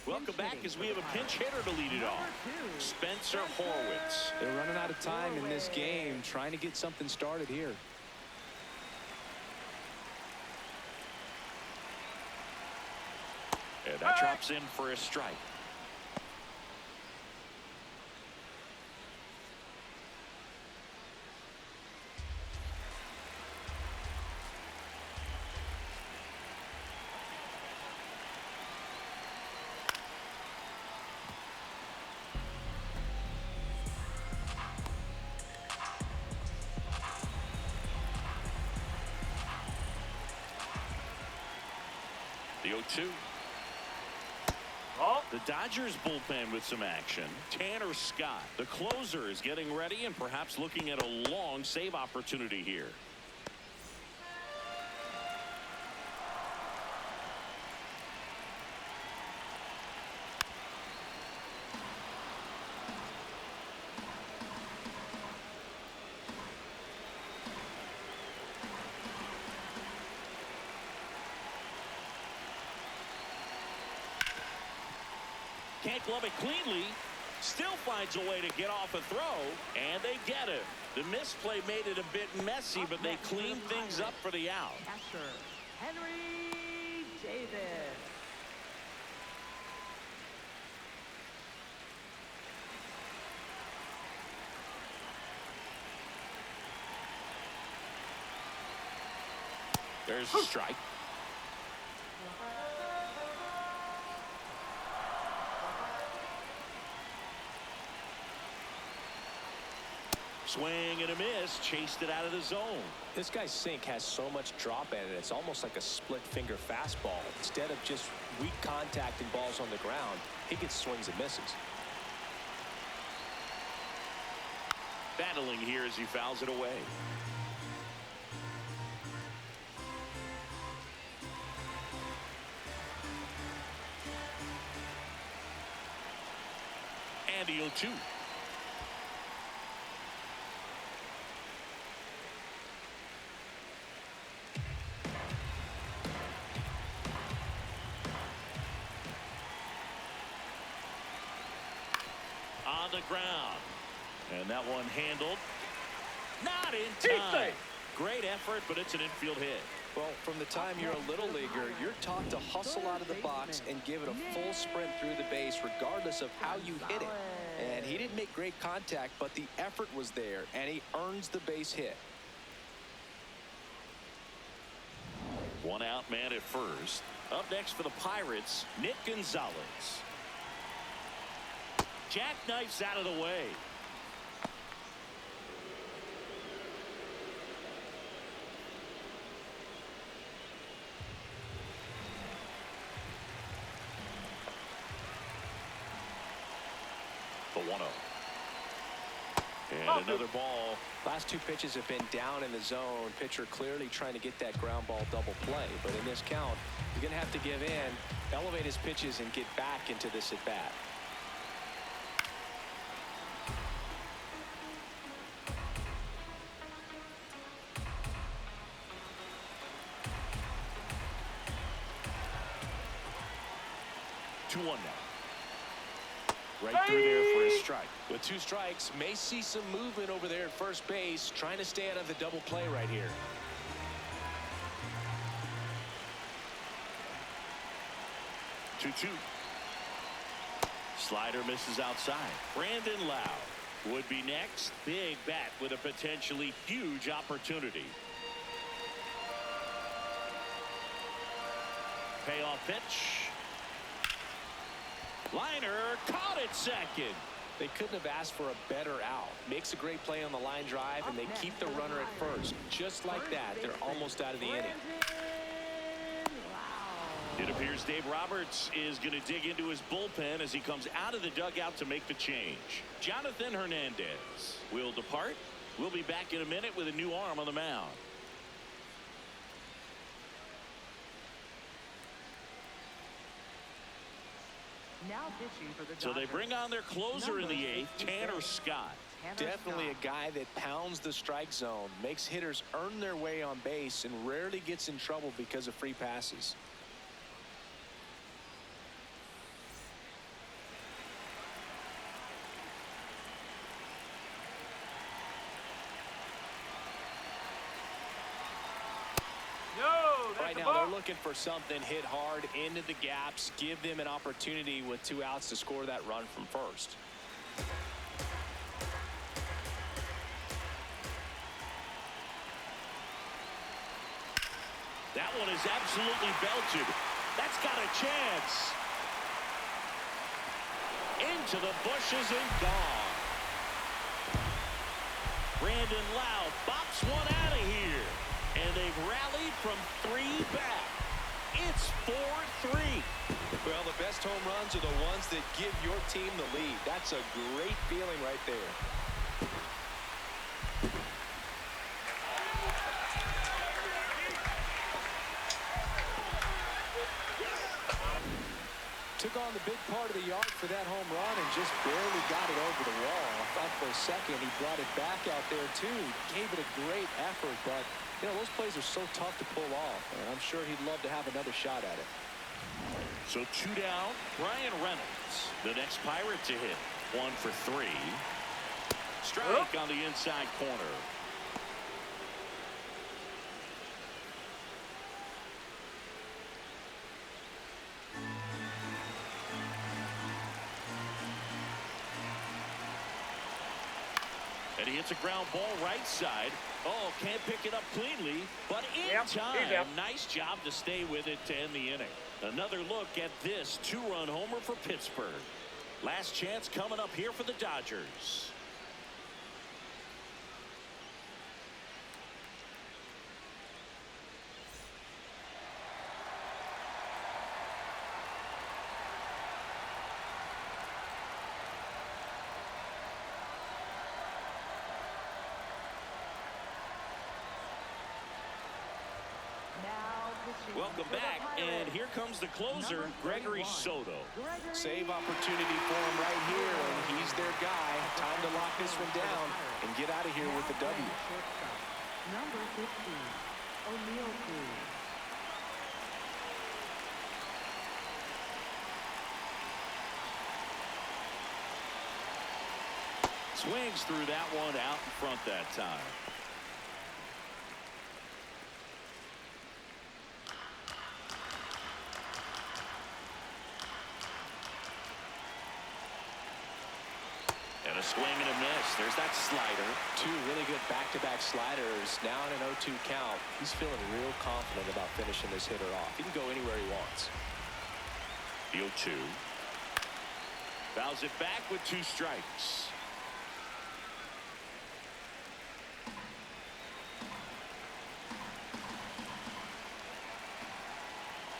Welcome back as we have a pinch hitter to lead it off. Spencer Horwitz. They're running out of time in this game, trying to get something started here. And that drops in for a strike. The 0-2. The Dodgers bullpen with some action. Tanner Scott, the closer, is getting ready and perhaps looking at a long save opportunity here. Can't glove it cleanly. Still finds a way to get off a throw. And they get it. The misplay made it a bit messy, but they cleaned things up for the out. Catcher, Henry Davis. There's a strike. Swing and a miss. Chased it out of the zone. This guy's sink has so much drop in it. It's almost like a split finger fastball. Instead of just weak contact and balls on the ground, he gets swings and misses. Battling here as he fouls it away. And the 0-2. On the ground. And that one handled. Not in time. Great effort, but it's an infield hit. Well, from the time you're a little leaguer, you're taught to hustle out of the box and give it a full sprint through the base regardless of how you hit it. And he didn't make great contact, but the effort was there, and he earns the base hit. One out man at first. Up next for the Pirates, Nick Gonzalez. Jackknifes out of the way. 1-0. And another ball. Last two pitches have been down in the zone. Pitcher clearly trying to get that ground ball double play. But in this count, he's going to have to give in, elevate his pitches, and get back into this at bat. One now. Right through there for a strike. With 2 strikes, may see some movement over there at first base, trying to stay out of the double play right here. 2-2. Slider misses outside. Brandon Lowe would be next. Big bat with a potentially huge opportunity. Payoff pitch. Liner caught it second. They couldn't have asked for a better out. Makes a great play on the line drive, and they keep the runner at first. Just like that, they're almost out of the inning. It appears Dave Roberts is going to dig into his bullpen as he comes out of the dugout to make the change. Jonathan Hernandez will depart. We'll be back in a minute with a new arm on the mound. Now pitching for the So they bring on their closer in the 8th, Tanner Scott. Definitely a guy that pounds the strike zone, makes hitters earn their way on base, and rarely gets in trouble because of free passes. Right now, they're looking for something, hit hard into the gaps, give them an opportunity with 2 outs to score that run from first. That one is absolutely belted. That's got a chance. Into the bushes and gone. Brandon Lowe bops one out of here. And they've rallied from 3 back. It's 4-3. Well, the best home runs are the ones that give your team the lead. That's a great feeling right there. Took on the big part of the yard for that home run and just barely got it over the wall. I thought for a second he brought it back out there too. Gave it a great effort, but you know, those plays are so tough to pull off, and I'm sure he'd love to have another shot at it. So 2 down. Brian Reynolds, the next Pirate to hit. 1 for 3. Strike on the inside corner. And he hits a ground ball right side. Oh, can't pick it up cleanly, but in time. Nice job to stay with it to end the inning. Another look at this 2-run homer for Pittsburgh. Last chance coming up here for the Dodgers. Welcome back, and here comes the closer, Gregory Soto. Save opportunity for him right here, and he's their guy. Time to lock this one down and get out of here with the W. Number 15, O'Neal Cruz. Swings through that one out in front that time. And a swing and a miss. There's that slider. 2 really good back-to-back sliders. Now in an 0-2 count. He's feeling real confident about finishing this hitter off. He can go anywhere he wants. The 0-2. Fouls it back with 2 strikes.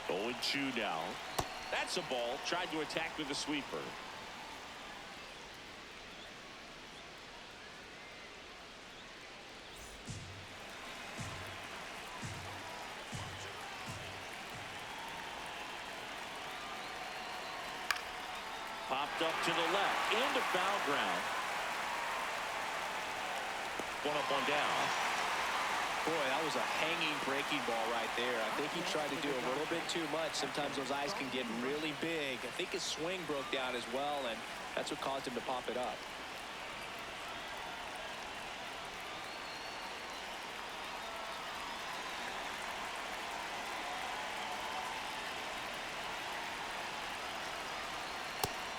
Oh, 0-2 now. That's a ball. Tried to attack with a sweeper. popped up to the left into foul ground. One up, one down. Boy, that was a hanging breaking ball right there. I think he tried to do a little bit too much. Sometimes those eyes can get really big. I think his swing broke down as well, and that's what caused him to pop it up.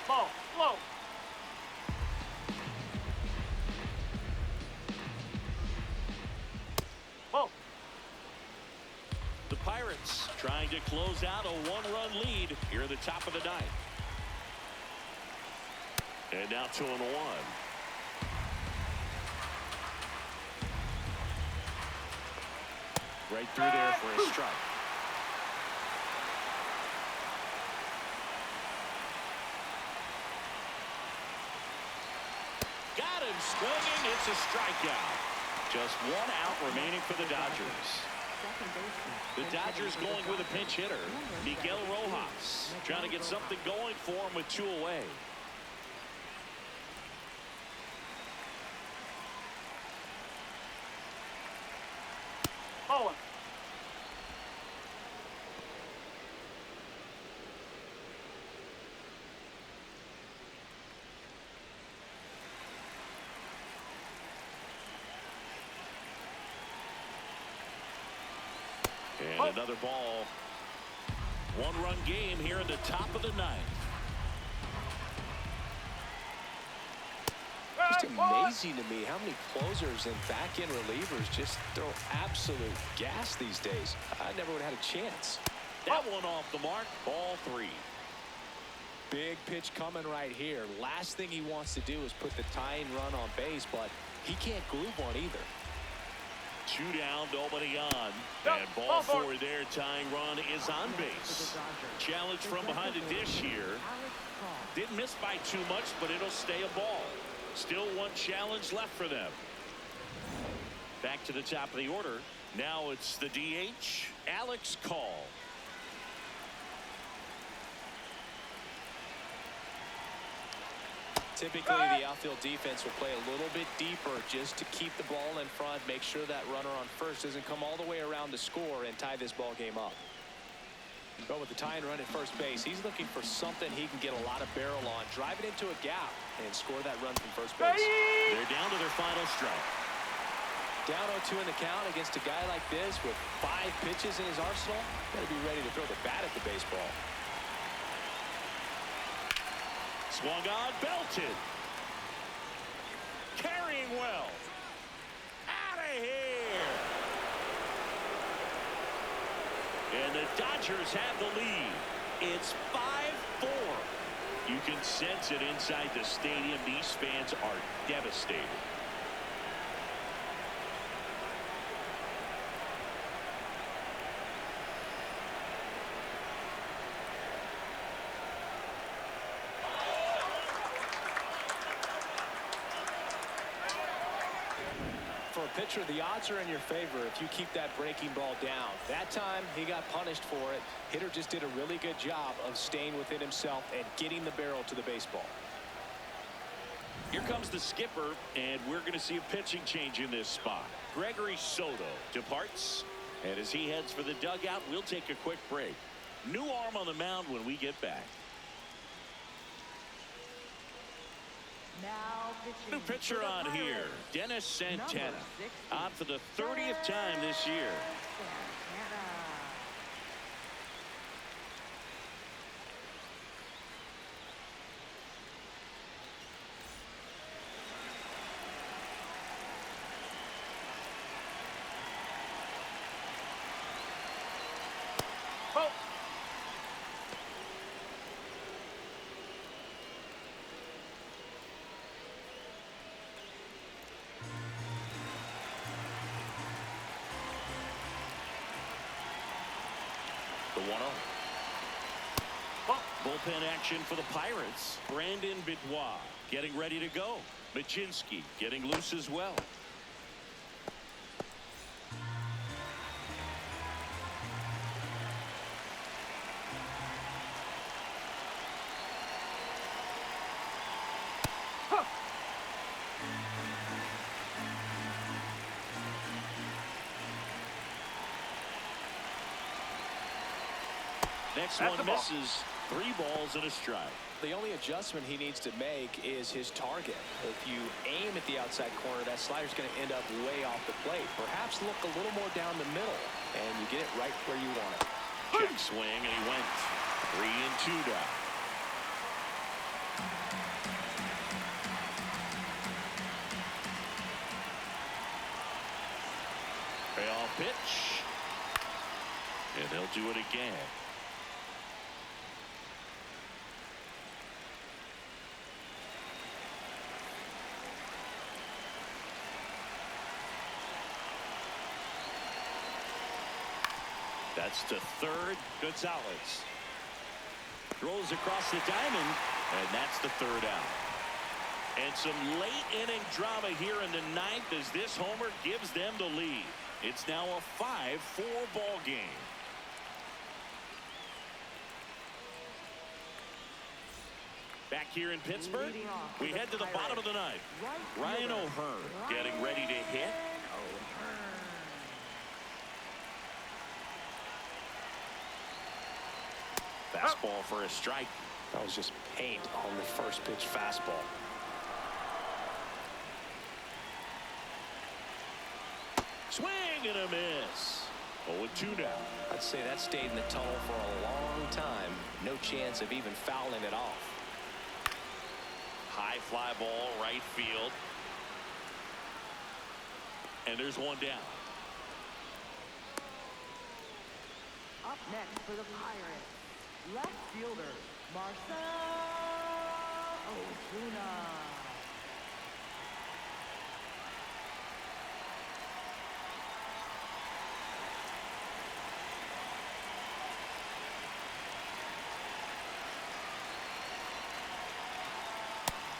Ball, low. Ball. The Pirates trying to close out a one-run lead here at the top of the ninth. And now 2-1. Right through there for a strike. Got him swinging. It's a strikeout. Just one out remaining for the Dodgers. The Dodgers going with a pinch hitter, Miguel Rojas, trying to get something going for him with 2 away. Ball. And another ball. One-run game here in the top of the ninth. Just amazing to me how many closers and back-end relievers just throw absolute gas these days. I never would have had a chance. That one off the mark. Ball 3. Big pitch coming right here. Last thing he wants to do is put the tying run on base, but he can't groove one either. 2 down, nobody on. And ball 4 there. Tying run is on base. Challenge from behind the dish here. Didn't miss by too much, but it'll stay a ball. Still one challenge left for them. Back to the top of the order. Now it's the DH, Alex Call. Typically, the outfield defense will play a little bit deeper just to keep the ball in front, make sure that runner on first doesn't come all the way around to score and tie this ball game up. But with the tying run at first base, he's looking for something he can get a lot of barrel on, drive it into a gap, and score that run from first base. They're down to their final strike. Down 0-2 in the count against a guy like this with 5 pitches in his arsenal. Got to be ready to throw the bat at the baseball. Swung on, belted. Carrying well. Out of here. And the Dodgers have the lead. It's 5-4. You can sense it inside the stadium. These fans are devastated. For a pitcher, the odds are in your favor if you keep that breaking ball down. That time, he got punished for it. Hitter just did a really good job of staying within himself and getting the barrel to the baseball. Here comes the skipper, and we're going to see a pitching change in this spot. Gregory Soto departs, and as he heads for the dugout, we'll take a quick break. New arm on the mound when we get back. New pitcher on here, Dennis Santana, on for the 30th time this year. The 1-0. Bullpen action for the Pirates. Brandon Bidwell getting ready to go. Machinsky getting loose as well. Next That's one the ball. misses. 3 balls and a strike. The only adjustment he needs to make is his target. If you aim at the outside corner, that slider's going to end up way off the plate. Perhaps look a little more down the middle, and you get it right where you want it. Check swing, and he went 3-2 down. Payoff pitch. And they'll do it again. That's to third. Gonzalez throws across the diamond, and that's the 3rd out. And some late inning drama here in the 9th as this homer gives them the lead. It's now a 5-4 ball game. Back here in Pittsburgh, we head to the bottom of the 9th. Ryan O'Hearn getting ready to hit. Fastball for a strike. That was just paint on the first pitch fastball. Swing and a miss. 0-2 now. I'd say that stayed in the tunnel for a long time. No chance of even fouling it off. High fly ball, right field. And there's one down. Up next for the Pirates, left fielder, Marcel Ozuna.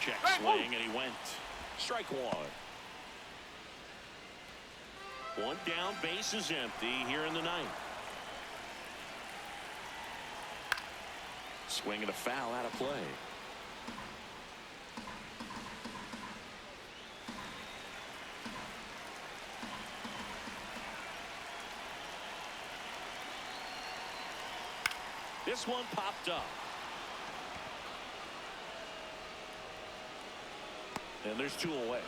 Check swing, and he went. Strike 1. One down, base is empty here in the 9th. Swing and a foul out of play. This one popped up. And there's 2 away.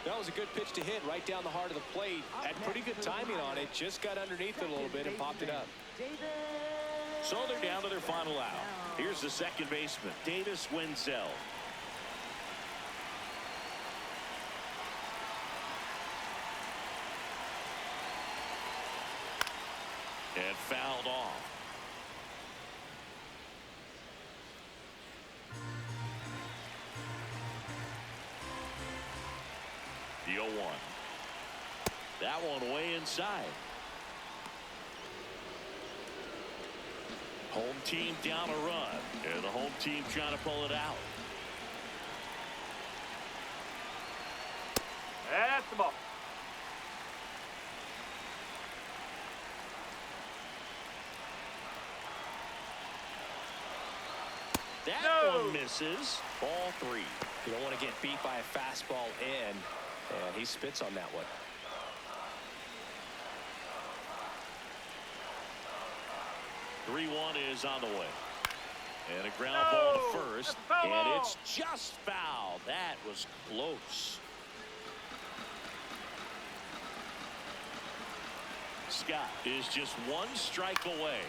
That was a good pitch to hit right down the heart of the plate. Had pretty good timing on it. Just got underneath it a little bit and popped it up. So they're down to their final out. Here's the second baseman, Davis Wenzel. And fouled off. The 0-1. That one way inside. Home team down a run, and the home team trying to pull it out. That's the ball. That one misses. Ball 3. You don't want to get beat by a fastball in, and he spits on that one. Three-one is on the way. And a ground ball to first. And it's just foul. That was close. Scott is just 1 strike away.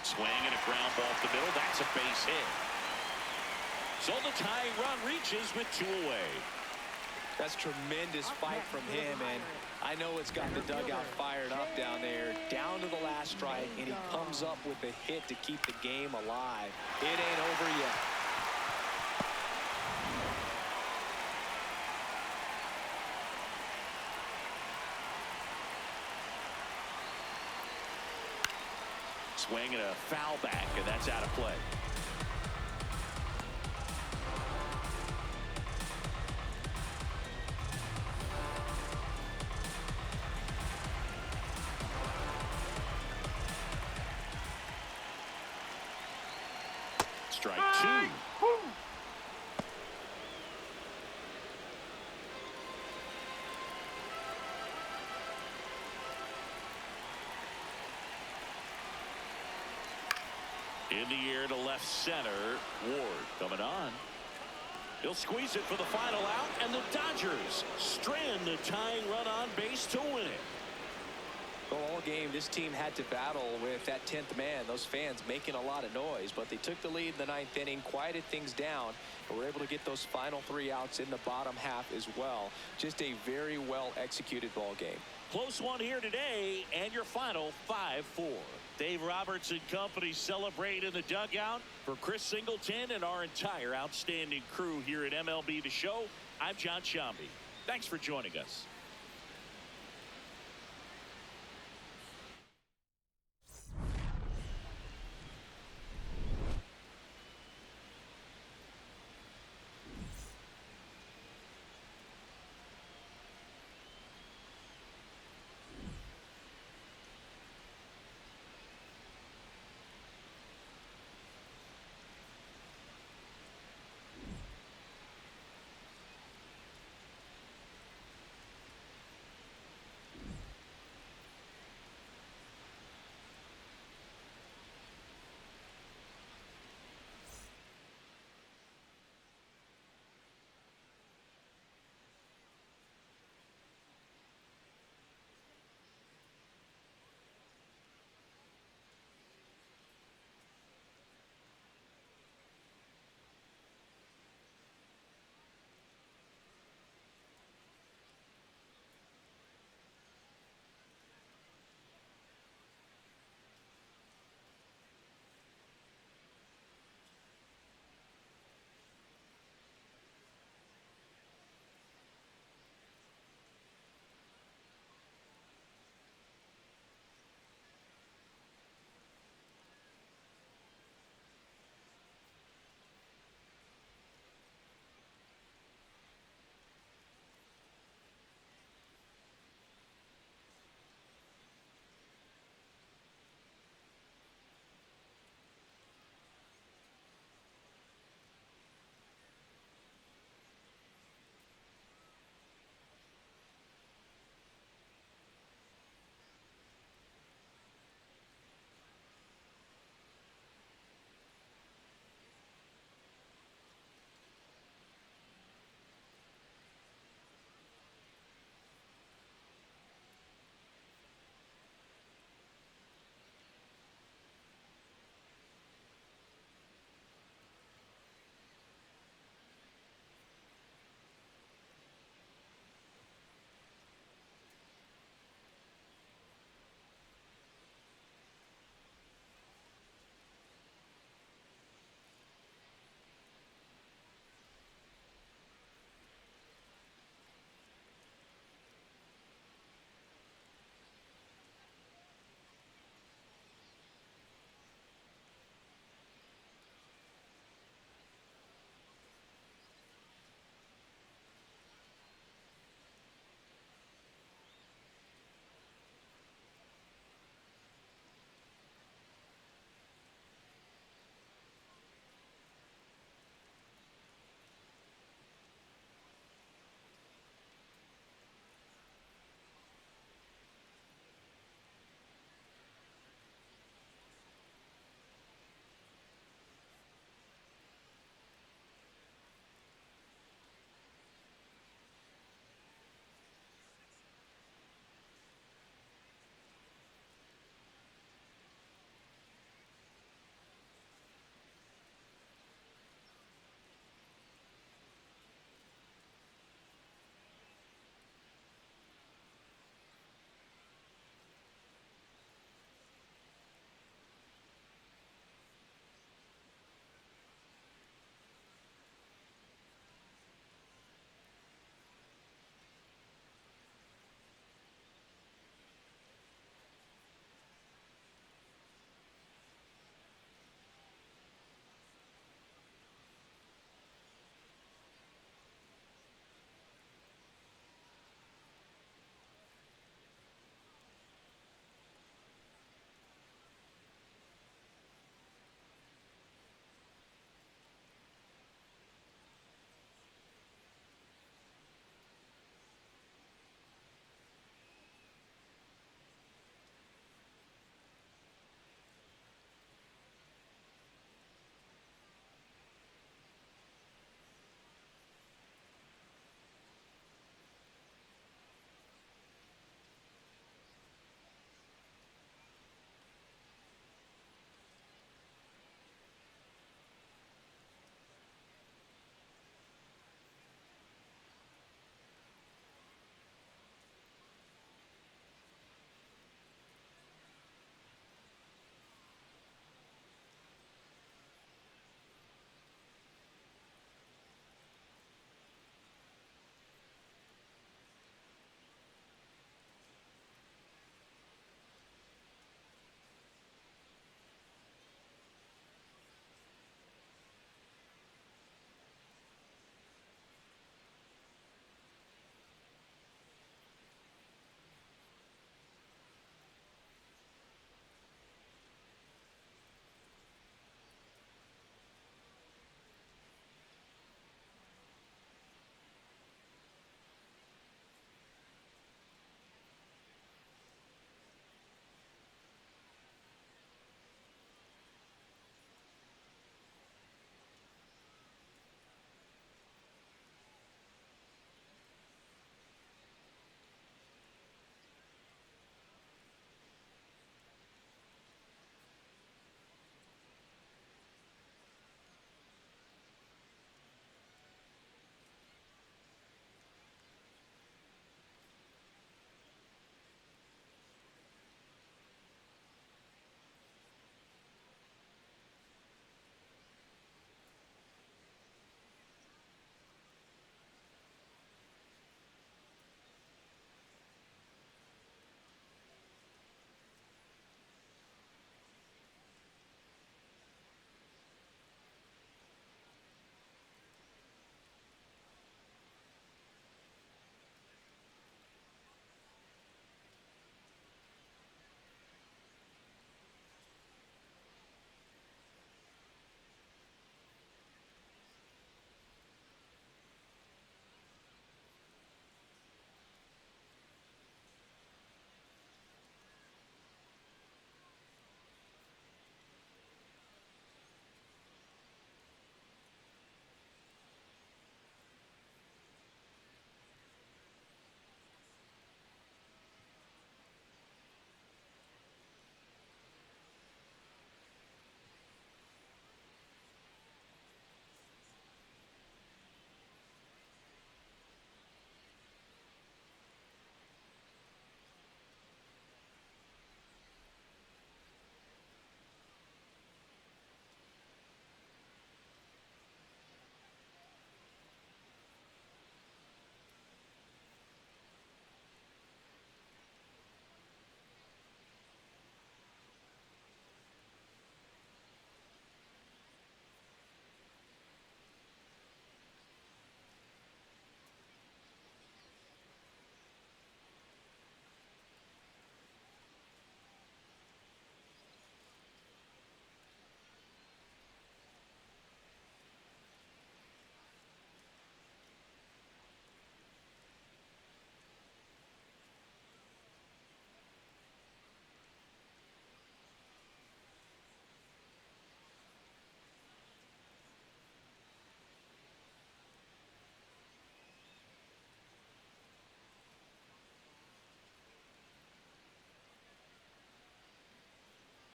Swing and a ground ball up the middle. That's a base hit. So the tying run reaches with 2 away. That's tremendous fight from him, and I know it's got the dugout fired up down there, down to the last strike, and he comes up with a hit to keep the game alive. It ain't over yet. Swing and a foul back, and that's out of play. Strike 2. In the air to left center. Ward coming on. He'll squeeze it for the final out, and the Dodgers strand the tying run on base to win it. Well, all game, this team had to battle with that 10th man. Those fans making a lot of noise, but they took the lead in the 9th inning, quieted things down, and were able to get those final 3 outs in the bottom half as well. Just a very well executed ball game. Close one here today, and your final 5-4. Dave Roberts and company celebrate in the dugout. For Chris Singleton and our entire outstanding crew here at MLB The Show, I'm John Shambi. Thanks for joining us.